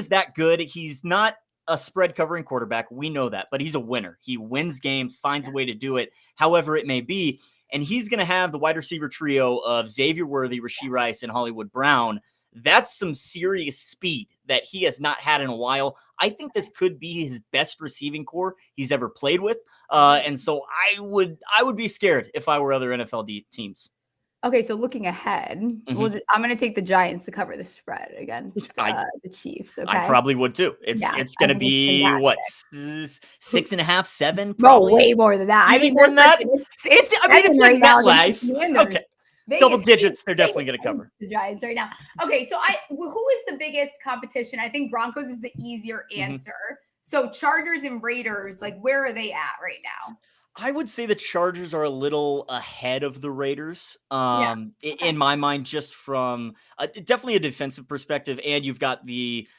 that good. He's not a spread covering quarterback. We know that, but he's a winner. He wins games, finds a way to do it, however it may be. And he's going to have the wide receiver trio of Xavier Worthy, Rashee Rice, and Hollywood Brown. That's some serious speed that he has not had in a while. I think this could be his best receiving core he's ever played with. And so I would be scared if I were other NFL teams. Okay, so looking ahead, I'm going to take the Giants to cover the spread against the Chiefs. Okay? I probably would too. It's going to be what, 6.5, 7? No, way more than that. I think more than that. It's like MetLife. Okay. Vegas, double digits, they're definitely going to cover the Giants right now. Okay, so who is the biggest competition? I think Broncos is the easier answer. So Chargers and Raiders, where are they at right now? I would say the Chargers are a little ahead of the Raiders in my mind, just from definitely a defensive perspective. And you've got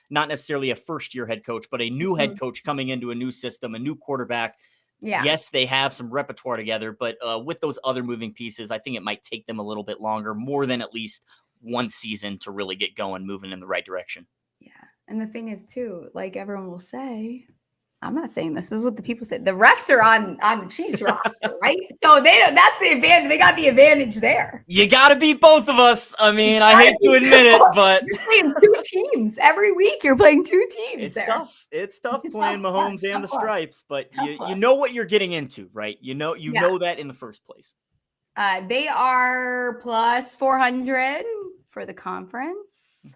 not necessarily a first-year head coach, but a new head coach coming into a new system, a new quarterback. Yeah. Yes, they have some repertoire together, but with those other moving pieces, I think it might take them a little bit longer, more than at least one season to really get going, moving in the right direction. Yeah. And the thing is, too, everyone will say, I'm not saying this is what the people say. The refs are on the Chiefs roster, right? So that's the advantage. They got the advantage there. You got to beat both of us. I mean, I hate to admit it, but you're playing 2 teams every week. You're playing 2 teams. It's tough playing Mahomes and the Stripes, but you know what you're getting into, right? You know that in the first place. They are plus 400 for the conference.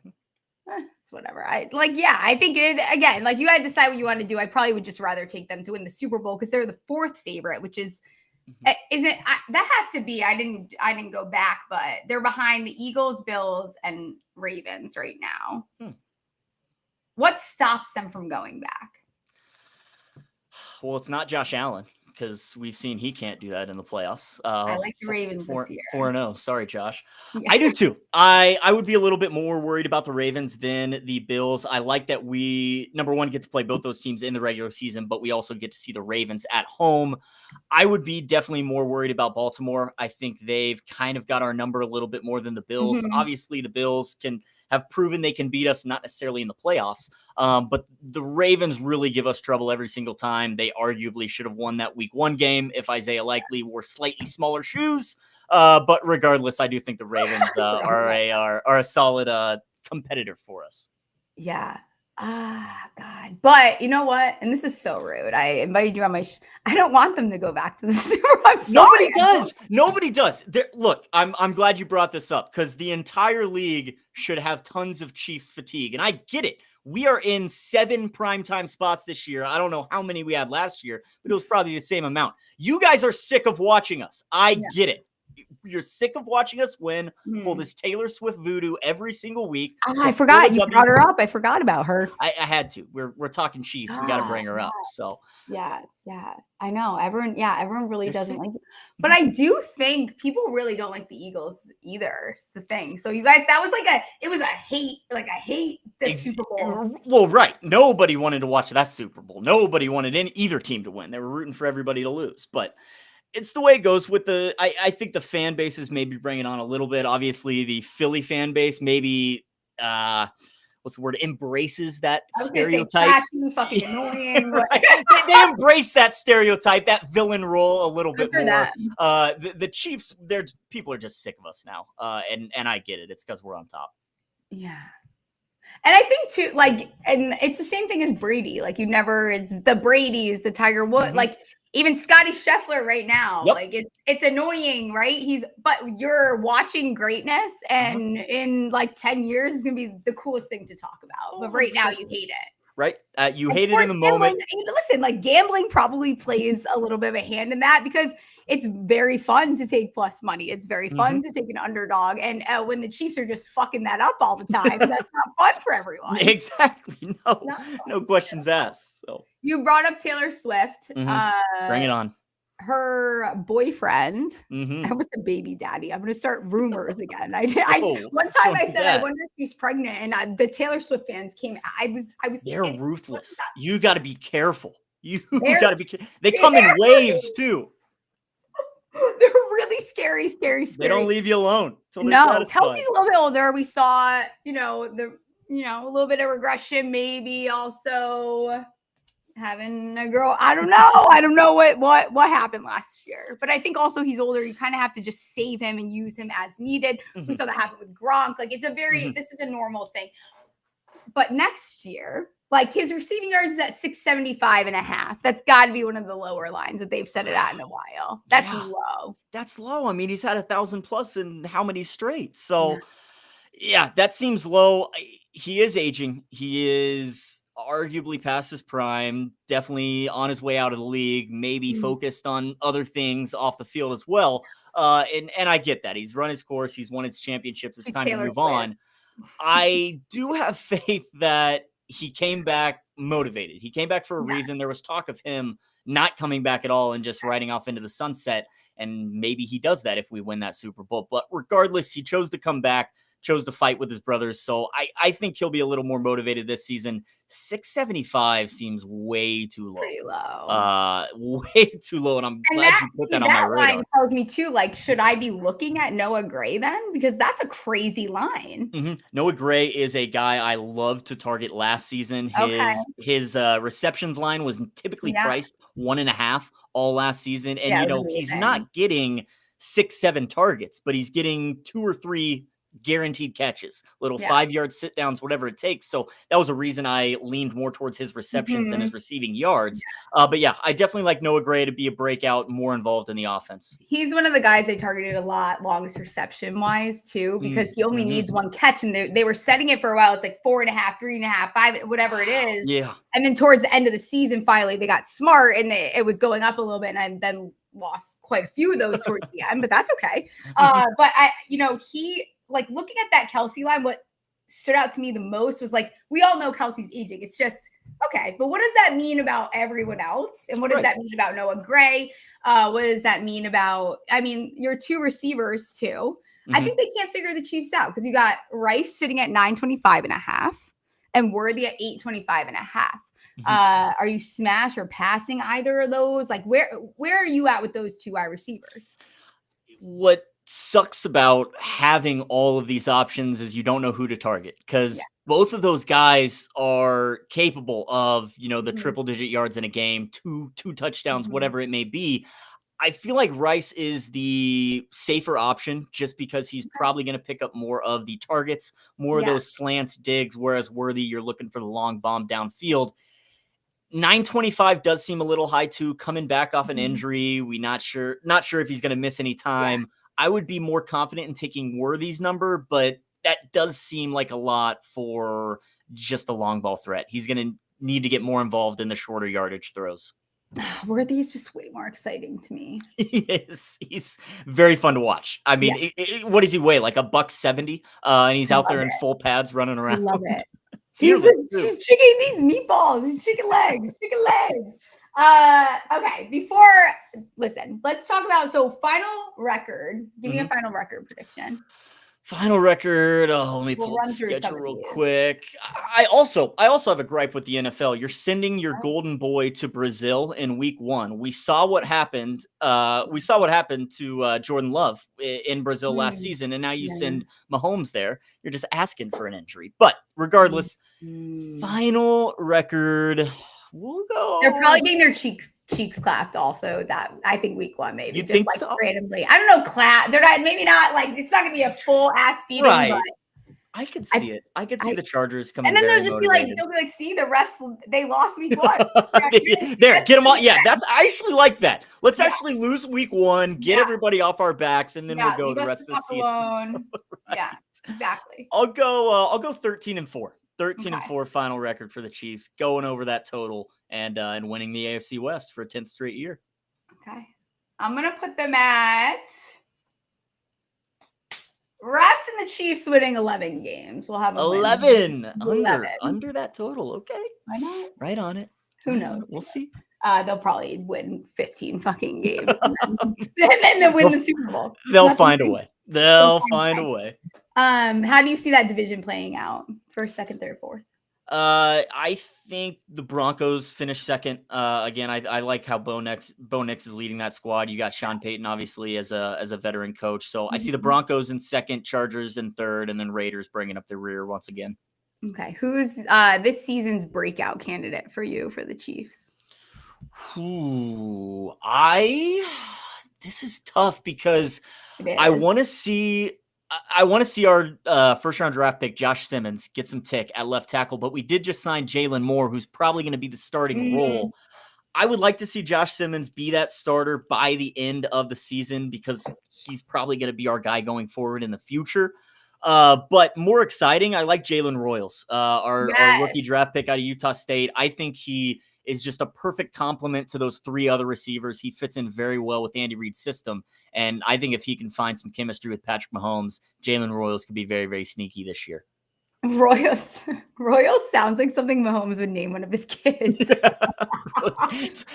It's whatever. I think again, you got to decide what you want to do. I probably would just rather take them to win the Super Bowl because they're the 4th favorite, which is that has to be. I didn't go back, but they're behind the Eagles, Bills, and Ravens right now. What stops them from going back? Well, it's not Josh Allen, because we've seen he can't do that in the playoffs. I like the Ravens this year. 4-0. Sorry, Josh. Yeah. I do too. I would be a little bit more worried about the Ravens than the Bills. I like that we, number one, get to play both those teams in the regular season, but we also get to see the Ravens at home. I would be definitely more worried about Baltimore. I think they've kind of got our number a little bit more than the Bills. Obviously, the Bills have proven they can beat us, not necessarily in the playoffs. But the Ravens really give us trouble every single time. They arguably should have won that week 1 game if Isaiah Likely wore slightly smaller shoes. But regardless, I do think the Ravens are a solid competitor for us. Yeah. God. But you know what? And this is so rude. I invited you on my I don't want them to go back to the Super Bowl. I'm sorry. Nobody does. Nobody does. Look, I'm glad you brought this up because the entire league should have tons of Chiefs fatigue. And I get it. We are in 7 primetime spots this year. I don't know how many we had last year, but it was probably the same amount. You guys are sick of watching us. I get it. You're sick of watching us win, pull this Taylor Swift voodoo every single week. I forgot you brought her up. I forgot about her. I had to. We're talking Chiefs. We got to bring her up. So yeah, I know everyone really doesn't like it, but I do think people really don't like the Eagles either. It's the thing. So you guys, that was I hate the Super Bowl. Well, right. Nobody wanted to watch that Super Bowl. Nobody wanted either team to win. They were rooting for everybody to lose, but. It's the way it goes with I think the fan bases maybe bringing on a little bit. Obviously, the Philly fan base maybe, what's the word, embraces that stereotype. Fashion, fucking annoying. Right. They embrace that stereotype, that villain role a little bit more. The Chiefs, people are just sick of us now, and I get it. It's because we're on top. Yeah. And I think too, and it's the same thing as Brady. It's the Brady's, the Tiger Woods, even Scotty Scheffler right now, it's annoying, right? But you're watching greatness, and in 10 years, it's gonna be the coolest thing to talk about. But right now, you hate it. Right? You hate it in the moment. Listen, gambling probably plays a little bit of a hand in that because it's very fun to take plus money. It's very fun to take an underdog. And when the Chiefs are just fucking that up all the time, that's not fun for everyone. Exactly. No questions asked. So you brought up Taylor Swift. Bring it on. Her boyfriend, I was a baby daddy. I'm going to start rumors again. One time I said, I wonder if he's pregnant, and the Taylor Swift fans came. I was. They're ruthless. You got to be careful. You got to be careful. They come in waves too. They're really scary. They don't leave you alone. No, Kelsey's a little bit older. We saw, a little bit of regression, maybe also having a girl. I don't know what happened last year, but I think also he's older. You kind of have to just save him and use him as needed. We saw that happen with Gronk. This is a normal thing. But next year, his receiving yards is at 675.5. That's got to be one of the lower lines that they've set it at in a while. That's low. That's low. I mean, he's had 1,000 plus in how many straight? So yeah, that seems low. He is aging. He is arguably past his prime, definitely on his way out of the league, maybe focused on other things off the field as well. And I get that. He's run his course. He's won his championships. It's time to move on. I do have faith that he came back motivated. He came back for a reason. There was talk of him not coming back at all and just riding off into the sunset. And maybe he does that if we win that Super Bowl. But regardless, he chose to come back, chose to fight with his brothers. So I think he'll be a little more motivated this season. 675 seems way too low. Pretty low. Way too low. And I'm glad you put that on my radar. That line tells me too, should I be looking at Noah Gray then? Because that's a crazy line. Noah Gray is a guy I love to target last season. His receptions line was typically priced 1.5 all last season. And, he's not getting 6-7 targets, but he's getting 2 or 3 guaranteed catches, little 5-yard sit downs, whatever it takes. So that was a reason I leaned more towards his receptions than his receiving yards. But yeah, I definitely like Noah Gray to be a breakout, more involved in the offense. He's one of the guys they targeted a lot, longest reception wise too, because he only needs one catch, and they were setting it for a while. It's 4.5, 3.5, 5, whatever it is. Yeah. And then towards the end of the season, finally they got smart and it was going up a little bit, and then lost quite a few of those towards the end, but that's okay. But he, looking at that Kelsey line, what stood out to me the most was we all know Kelsey's aging. It's just, okay, but what does that mean about everyone else? And what does that mean about Noah Gray? What does that mean about, your 2 receivers too? I think they can't figure the Chiefs out because you got Rice sitting at 925.5 and Worthy at 825.5. Are you smash or passing either of those? Where are you at with those 2 wide receivers? What sucks about having all of these options is you don't know who to target because both of those guys are capable of, the triple digit yards in a game, two touchdowns, whatever it may be. I feel like Rice is the safer option just because he's probably going to pick up more of the targets, more of those slants digs, whereas Worthy, you're looking for the long bomb downfield. 925 does seem a little high too, coming back off an injury. We not sure if he's going to miss any time. Yeah. I would be more confident in taking Worthy's number, but that does seem like a lot for just a long ball threat. He's going to need to get more involved in the shorter yardage throws. Worthy is just way more exciting to me. He is. He's very fun to watch. I mean, what does he weigh? Like $170? And he's out there in full pads running around. I love it. He's chicken needs meatballs. He's chicken legs. Okay. Let's talk about final record. Give me a final record prediction. Final record. Oh, let me pull the schedule real quick. I also have a gripe with the NFL. You're sending your golden boy to Brazil in week 1. We saw what happened. To Jordan Love in Brazil last season, and now you send Mahomes there. You're just asking for an injury. But regardless, final record. We'll go. They're probably getting their cheeks clapped also. That I think week 1 maybe. You just think so? Randomly. I don't know, clap. They're not it's not gonna be a full ass beating, right. But I could see it. I could see the Chargers coming. And then they'll be like, see the refs, they lost week 1. There, get them on. Yeah, I actually like that. Let's actually lose week 1, get everybody off our backs, and then we'll go the rest of the season. Right. Yeah, exactly. I'll go 13-4. 13-4 final record for the Chiefs, going over that total and winning the AFC West for a 10th straight year. Okay. I'm going to put them at refs and the Chiefs winning 11 games. We'll have 11 under that total. Okay. Why not? Right on it. Who knows? We'll see. They'll probably win 15 fucking games and then they'll win the Super Bowl. They'll find a way. They'll find a way. How do you see that division playing out? First, second, third, fourth? I think the Broncos finish second. Again, I like how Bo Nix is leading that squad. You got Sean Payton, obviously, as a veteran coach. So I see the Broncos in second, Chargers in third, and then Raiders bringing up the rear once again. Okay. Who's this season's breakout candidate for you for the Chiefs? This is tough because I want to see our first round draft pick, Josh Simmons, get some tick at left tackle, but we did just sign Jalen Moore, who's probably going to be the starting role. I would like to see Josh Simmons be that starter by the end of the season because he's probably going to be our guy going forward in the future. But more exciting, I like Jalen Royals, our rookie draft pick out of Utah State. I think he is just a perfect complement to those 3 other receivers. He fits in very well with Andy Reid's system. And I think if he can find some chemistry with Patrick Mahomes, Jalen Royals could be very, very sneaky this year. Royals sounds like something Mahomes would name one of his kids.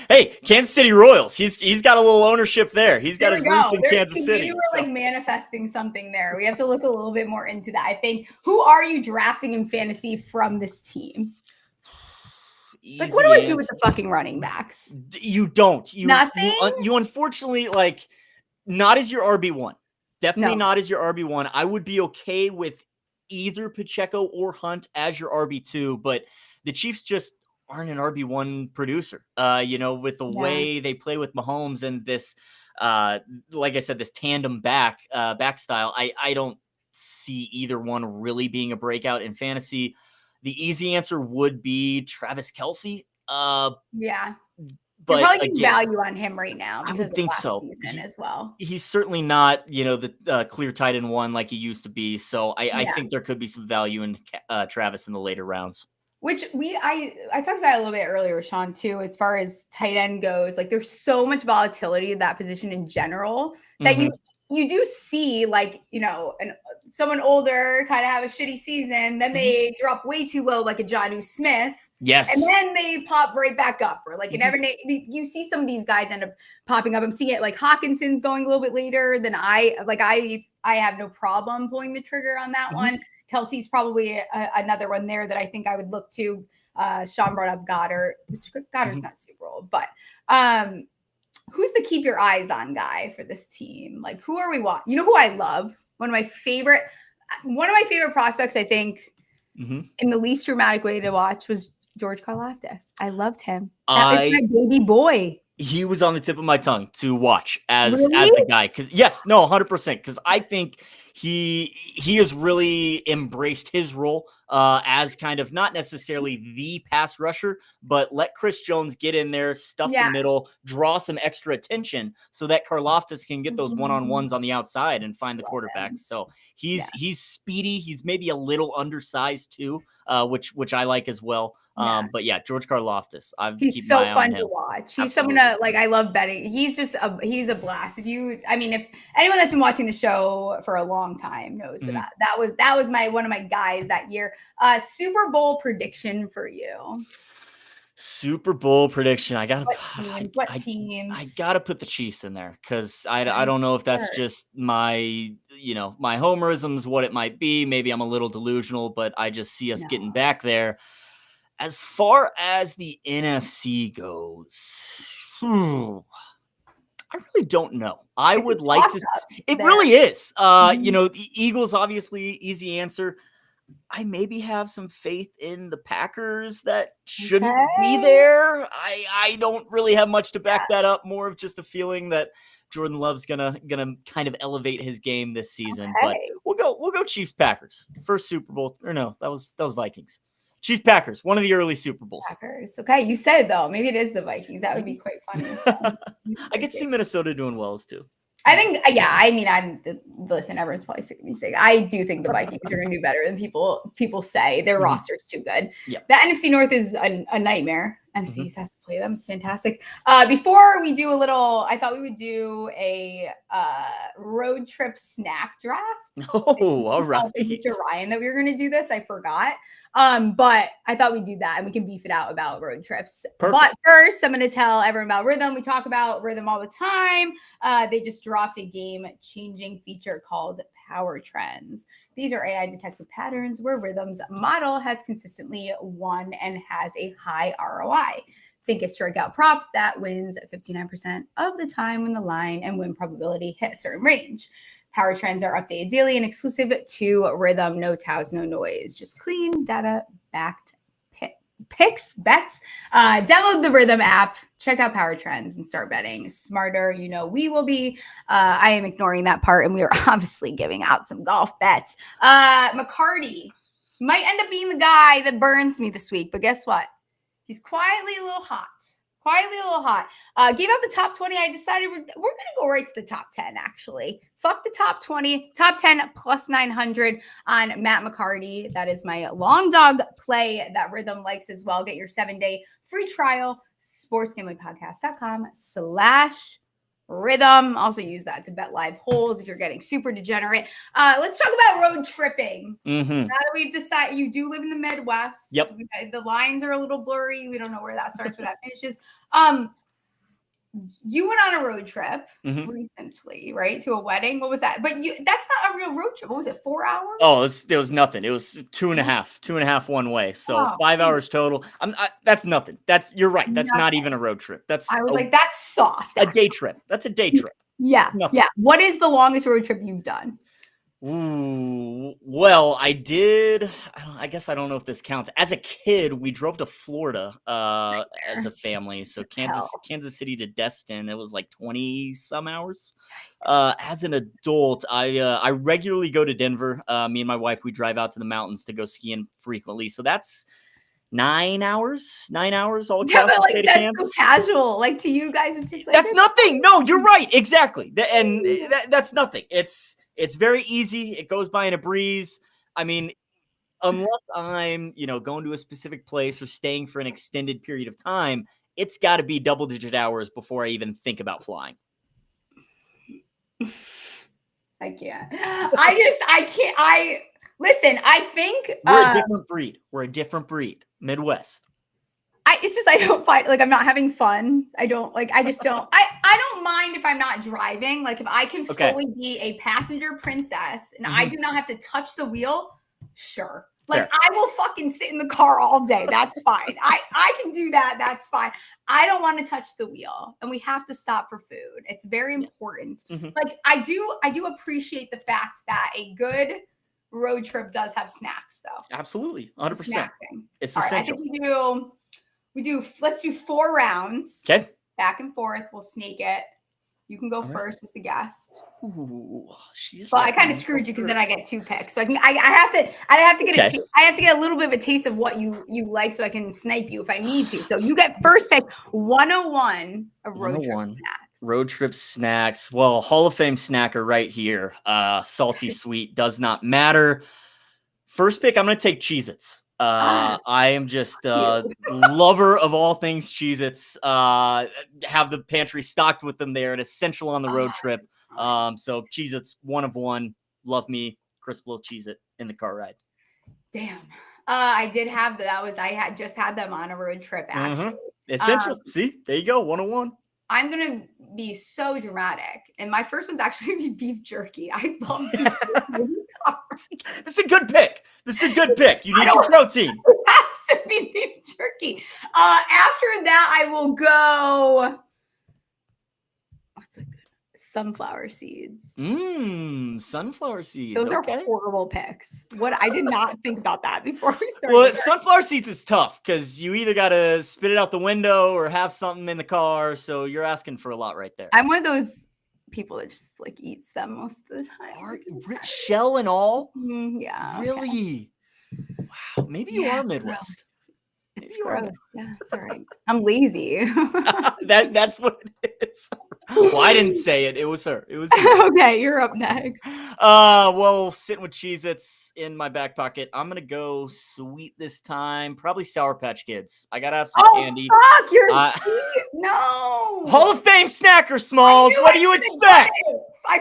Hey, Kansas City Royals. He's got a little ownership there. He's got his roots in Kansas City. Maybe we're manifesting something there. We have to look a little bit more into that. I think. Who are you drafting in fantasy from this team? What do I do with the fucking running backs? You don't. Nothing? You unfortunately, not as your RB1. Definitely not as your RB1. I would be okay with either Pacheco or Hunt as your RB2, but the Chiefs just aren't an RB1 producer. With the way they play with Mahomes and this, like I said, this tandem back style, I don't see either one really being a breakout in fantasy. The easy answer would be Travis Kelce. But you're probably getting value on him right now. I would think so. As well. He's certainly not, the clear tight end 1 like he used to be. So I think there could be some value in Travis in the later rounds. Which I talked about a little bit earlier with Sean too, as far as tight end goes. There's so much volatility in that position in general that you do see someone older kind of have a shitty season, then they drop way too low, like a Jonnu Smith. Yes. And then they pop right back up. Or you see some of these guys end up popping up. I'm seeing it Hawkinson's going a little bit later than I have no problem pulling the trigger on that one. Kelsey's probably another one there that I think I would look to. Sean brought up Goddard, which Goddard's not super old, but who's the keep your eyes on guy for this team? Who are we watching? You know who I love? One of my favorite prospects, I think, in the least dramatic way to watch was George Karlaftis. I loved him. That was my baby boy. He was on the tip of my tongue to watch as Really? the guy. 100%. Because I think he has really embraced his role as kind of not necessarily the pass rusher, but let Chris Jones get in there, stuff the middle, draw some extra attention so that Karlaftis can get those one-on-ones on the outside and find the quarterback. So he's speedy. He's maybe a little undersized too, which I like as well. But yeah, George Karlaftis. He's so fun to watch. He's someone that I love betting. He's a blast. If anyone that's been watching the show for a long time knows that was one of my guys that year. Super Bowl prediction for you. Super Bowl prediction. What teams? I gotta put the Chiefs in there because I don't know if that's just my homerism is what it might be. Maybe I'm a little delusional, but I just see us getting back there. As far as the NFC goes, I really don't know. I would like to. It really is. The Eagles, obviously, easy answer. I maybe have some faith in the Packers that shouldn't be there. I don't really have much to back that up. More of just a feeling that Jordan Love's gonna kind of elevate his game this season. But we'll go Chiefs Packers. First Super Bowl, or no, that was Vikings. Chiefs Packers, one of the early Super Bowls. Packers. Okay, you said though. Maybe it is the Vikings. That would be quite funny. I could see Minnesota doing well as too. I think, listen, everyone's probably sick of me saying, I do think the Vikings are going to do better than people say. Their roster's too good. Yeah. The NFC North is a nightmare. NFC East has to play them. It's fantastic. Before we do I thought we would do a road trip snack draft. Oh, all right. Mr. Ryan that we were going to do this. I forgot. But I thought we'd do that and we can beef it out about road trips. Perfect. But first, I'm going to tell everyone about Rhythm. We talk about Rhythm all the time. They just dropped a game-changing feature called Power Trends. These are AI detected patterns where Rhythm's model has consistently won and has a high ROI. Think a strikeout prop that wins 59% of the time when the line and win probability hit a certain range. Power Trends are updated daily and exclusive to Rhythm. No touts, no noise. Just clean data-backed picks, bets. Download the Rhythm app. Check out Power Trends and start betting smarter. We will be. I am ignoring that part, and we are obviously giving out some golf bets. McCarty might end up being the guy that burns me this week, but guess what? He's quietly a little hot. Gave out the top 20. I decided we're going to go right to the top 10, actually. Fuck the top 20. Top 10 plus 900 on Matt McCarty. That is my long dog play that Rhythm likes as well. Get your 7-day free trial. sportsgamblingpodcast.com/Rhythm. Also use that to bet live holes if you're getting super degenerate. Let's talk about road tripping. Now that we've decided you do live in the Midwest. Yep. The lines are a little blurry. We don't know where that starts, where that finishes. You went on a road trip recently, right? To a wedding. What was that? But that's not a real road trip. What was it? 4 hours? Oh, it was nothing. It was 2.5 one way. So 5 hours total. That's nothing. You're right. That's not even a road trip. That's soft. A day trip. That's a day trip. Yeah. Yeah. What is the longest road trip you've done? Ooh, well, I did. I guess I don't know if this counts. As a kid, we drove to Florida as a family. So Kansas City to Destin, it was like 20 some hours. As an adult, I regularly go to Denver. Me and my wife, we drive out to the mountains to go skiing frequently. So that's 9 hours all across the state of Kansas. So casual. Like to you guys, it's just like that's nothing. No, you're right. Exactly. And that's nothing. It's very easy. It goes by in a breeze. I mean, unless I'm, going to a specific place or staying for an extended period of time, it's got to be double-digit hours before I even think about flying. I can't. I can't. Listen, I think we're a different breed. We're a different breed. Midwest. I don't find I'm not having fun. I don't I just don't. I don't mind if I'm not driving. Like if I can fully be a passenger princess and I do not have to touch the wheel, sure. Fair. I will fucking sit in the car all day. That's fine. I can do that. That's fine. I don't want to touch the wheel, and we have to stop for food. It's very important. I do appreciate the fact that a good road trip does have snacks, though. Absolutely, 100%. Snacking. It's all essential. Right, I think let's do 4 rounds. Okay. back and forth. We'll snake it. You can go first as the guest. Ooh, Well, I kind of screwed you because then I get 2 picks. So I have to get I have to get a little bit of a taste of what you like so I can snipe you if I need to. So you get first pick 101 of road trip snacks. Road trip snacks. Well, Hall of Fame snacker right here. Salty sweet does not matter. First pick, I'm going to take Cheez-Its. I am just a lover of all things Cheez-Its. Have the pantry stocked with them. They're an essential on the road trip. So Cheez-Its, 1 of 1. Love me. Crisp little Cheez-It in the car ride. Damn. I did have that. I had just had them on a road trip, actually. Essential. See, there you go. 1 of 1. I'm going to be so dramatic. And my first one's actually going to be beef jerky. I love beef jerky. This is a good pick. You need some protein. It has to be beef jerky. After that, I will go. What's a good? Sunflower seeds. Sunflower seeds. Those are horrible picks. I did not think about that before we started. Well, sunflower seeds is tough because you either got to spit it out the window or have something in the car. So you're asking for a lot right there. I'm one of those people that just eats them most of the time. Shell and all? Yeah. Really? Okay. Wow. Maybe you are Midwest. It's gross. Yeah, it's all right. I'm lazy. That's what it is. Well, I didn't say it. It was her. Okay, you're up next. Well, sitting with Cheez-Its in my back pocket. I'm gonna go sweet this time. Probably Sour Patch Kids. I gotta have some candy. Fuck, you're sweet. No. Hall of Fame snacker, Smalls. What do you expect?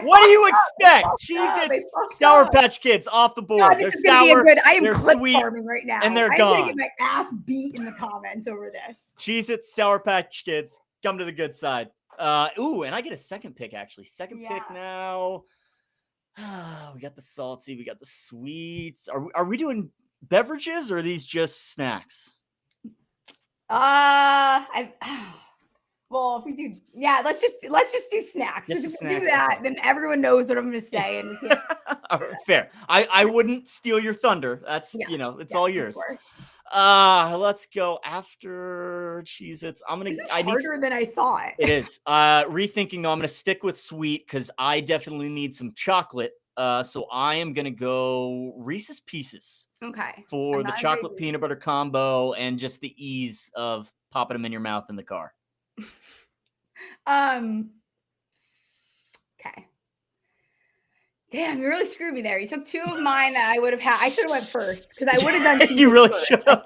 What do you expect? Cheez-Its, Sour Patch Kids off the board. God, they're sour. I am clip sweet, farming right now. and they're I'm gone. gonna get my ass beat in the comments over this. Cheez-Its, Sour Patch Kids. Come to the good side. And I get a second pick, actually. Second pick now. We got the salty. We got the sweets. Are we doing beverages or are these just snacks? Well, if we do, let's just do snacks. Because if we do that, then everyone knows what I'm going to say. And fair. I wouldn't steal your thunder. That's it's all yours. Let's go after Cheez-Its. This is harder than I thought. It is. Rethinking though, I'm going to stick with sweet because I definitely need some chocolate. So I am going to go Reese's Pieces. Okay. For the chocolate peanut butter combo and just the ease of popping them in your mouth in the car. Okay. Damn, you really screwed me there. You took 2 of mine that I would have had. I should have went first because I would have done. You really should have.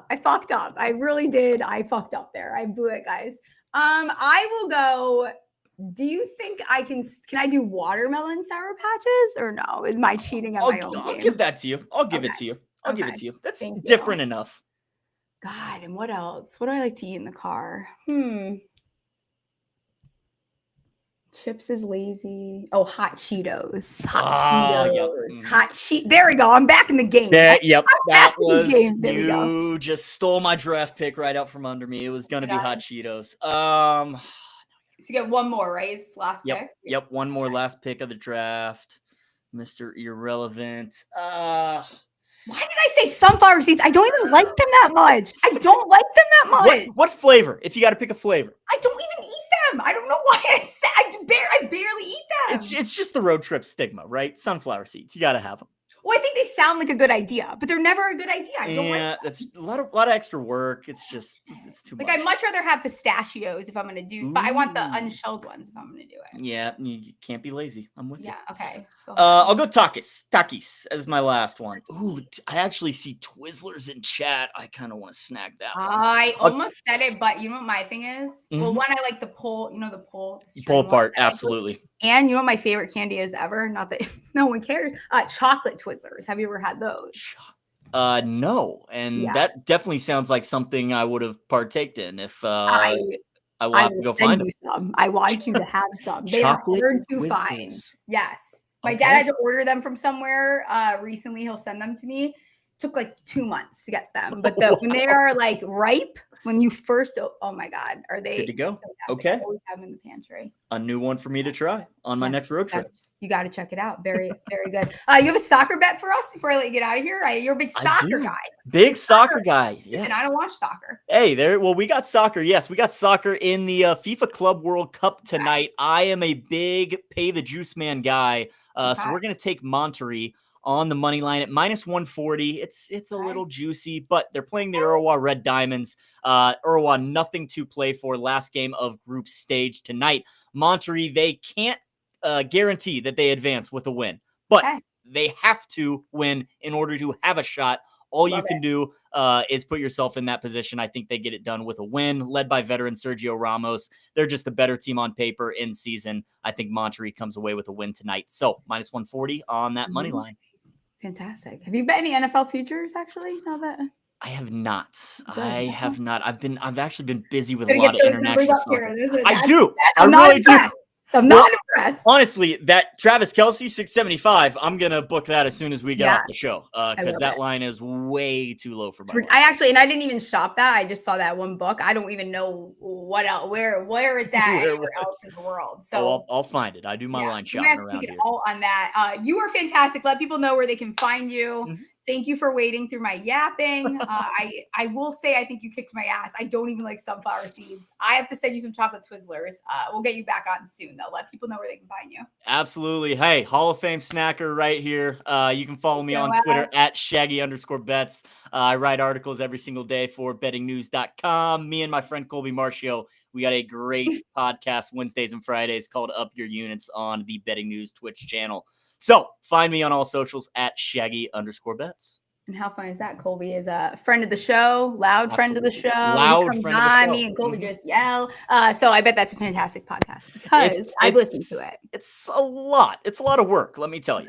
I fucked up. I really did. I fucked up there. I blew it, guys. I will go. Do you think can I do watermelon Sour Patches or no? Is my cheating at my own game? I'll give that to you. I'll give it to you. I'll give it to you. That's different enough. God, and what else? What do I like to eat in the car? Chips is lazy. Oh, hot Cheetos. There we go. I'm back in the game. That was you just stole my draft pick right out from under me. It was gonna be hot Cheetos. So you get one more, right? Is this last pick? Yep, one more last pick of the draft. Mr. Irrelevant. Why did I say sunflower seeds? I don't even like them that much. I don't like them that much. What flavor? If you got to pick a flavor. I don't even eat them. I don't know why I said I barely eat them. It's just the road trip stigma, right? Sunflower seeds. You got to have them. Well, I think they sound like a good idea, but they're never a good idea. I don't like them. That's a lot of extra work. It's too much. I'd much rather have pistachios if I'm going to do, but I want the unshelled ones if I'm going to do it. Yeah, you can't be lazy. I'm with you. Yeah, okay. I'll go Takis as my last one. Ooh, I actually see Twizzlers in chat. I kind of want to snag that one. I almost said it, but you know what my thing is? Well, one, I like the pull, the pull part, absolutely. And you know what my favorite candy is ever? Not that no one cares. Chocolate Twizzlers. Have you ever had those? No. And that definitely sounds like something I would have partaked in if I will have to go find them. Some. I want you to have some. They are hard to find. Yes. My dad had to order them from somewhere recently. He'll send them to me. took like 2 months to get them. But when they are like ripe, when you first, oh my God, are they good to go? Fantastic. Okay. I always have them in the pantry. A new one for me to try on my next road trip. You got to check it out. Very, very good. You have a soccer bet for us before I let you get out of here? You're a big soccer guy. Big soccer guy. Yes. And I don't watch soccer. Hey, we got soccer. Yes, we got soccer in the FIFA Club World Cup tonight. Okay. I am a big pay the juice man guy. So we're going to take Monterey on the money line at -140. It's a little juicy, but they're playing the Urawa Red Diamonds. Urawa, nothing to play for. Last game of group stage tonight. Monterey, they can't guarantee that they advance with a win, but they have to win in order to have a shot. All you can do is put yourself in that position. I think they get it done with a win, led by veteran Sergio Ramos. They're just the better team on paper in season. I think Monterey comes away with a win tonight. So -140 on that money line. Fantastic. Have you bet any NFL futures actually? Now that I have not. Good. I have not. I've actually been busy with a lot of international stuff. I really do. I'm not impressed. Honestly, that Travis Kelce 675, I'm going to book that as soon as we get off the show because that line is way too low for my life. I didn't even shop that. I just saw that one book. I don't even know what else, where it's at anywhere else in the world. So I'll find it. I do my line shopping around here. All on that. You are fantastic. Let people know where they can find you. Mm-hmm. Thank you for waiting through my yapping. I will say I think you kicked my ass. I don't even like sunflower seeds. I have to send you some chocolate Twizzlers. We'll get you back on soon, though. Let people know where they can find you. Absolutely. Hey, Hall of Fame snacker right here. You can follow me on Twitter at Shaggy_bets. I write articles every single day for bettingnews.com. Me and my friend Colby Marcio, we got a great podcast Wednesdays and Fridays called Up Your Units on the Betting News Twitch channel. So find me on all socials at Shaggy_bets. And how fun is that? Colby is a friend of the show, friend of the show. Loud friend of the show. Me and Colby just yell. So I bet that's a fantastic podcast because I've listened to it. It's a lot. It's a lot of work, let me tell you.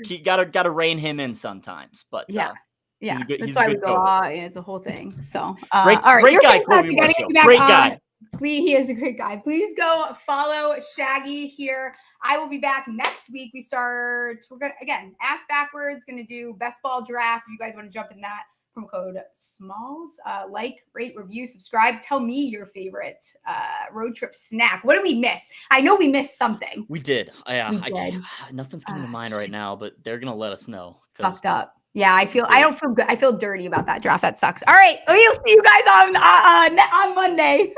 You gotta rein him in sometimes, but yeah. He's that's why we go. It's a whole thing. So great guy, Colby. Great guy. He is a great guy. Please go follow Shaggy here. I will be back next week. We're going to, again, ask backwards, going to do best ball draft. If you guys want to jump in that, promo code SMALLS. Like, rate, review, subscribe. Tell me your favorite road trip snack. What did we miss? I know we missed something. We did. Nothing's coming to mind right now, but they're going to let us know. Fucked up. Yeah, I don't feel good. I feel dirty about that draft. That sucks. All right. We'll see you guys on Monday.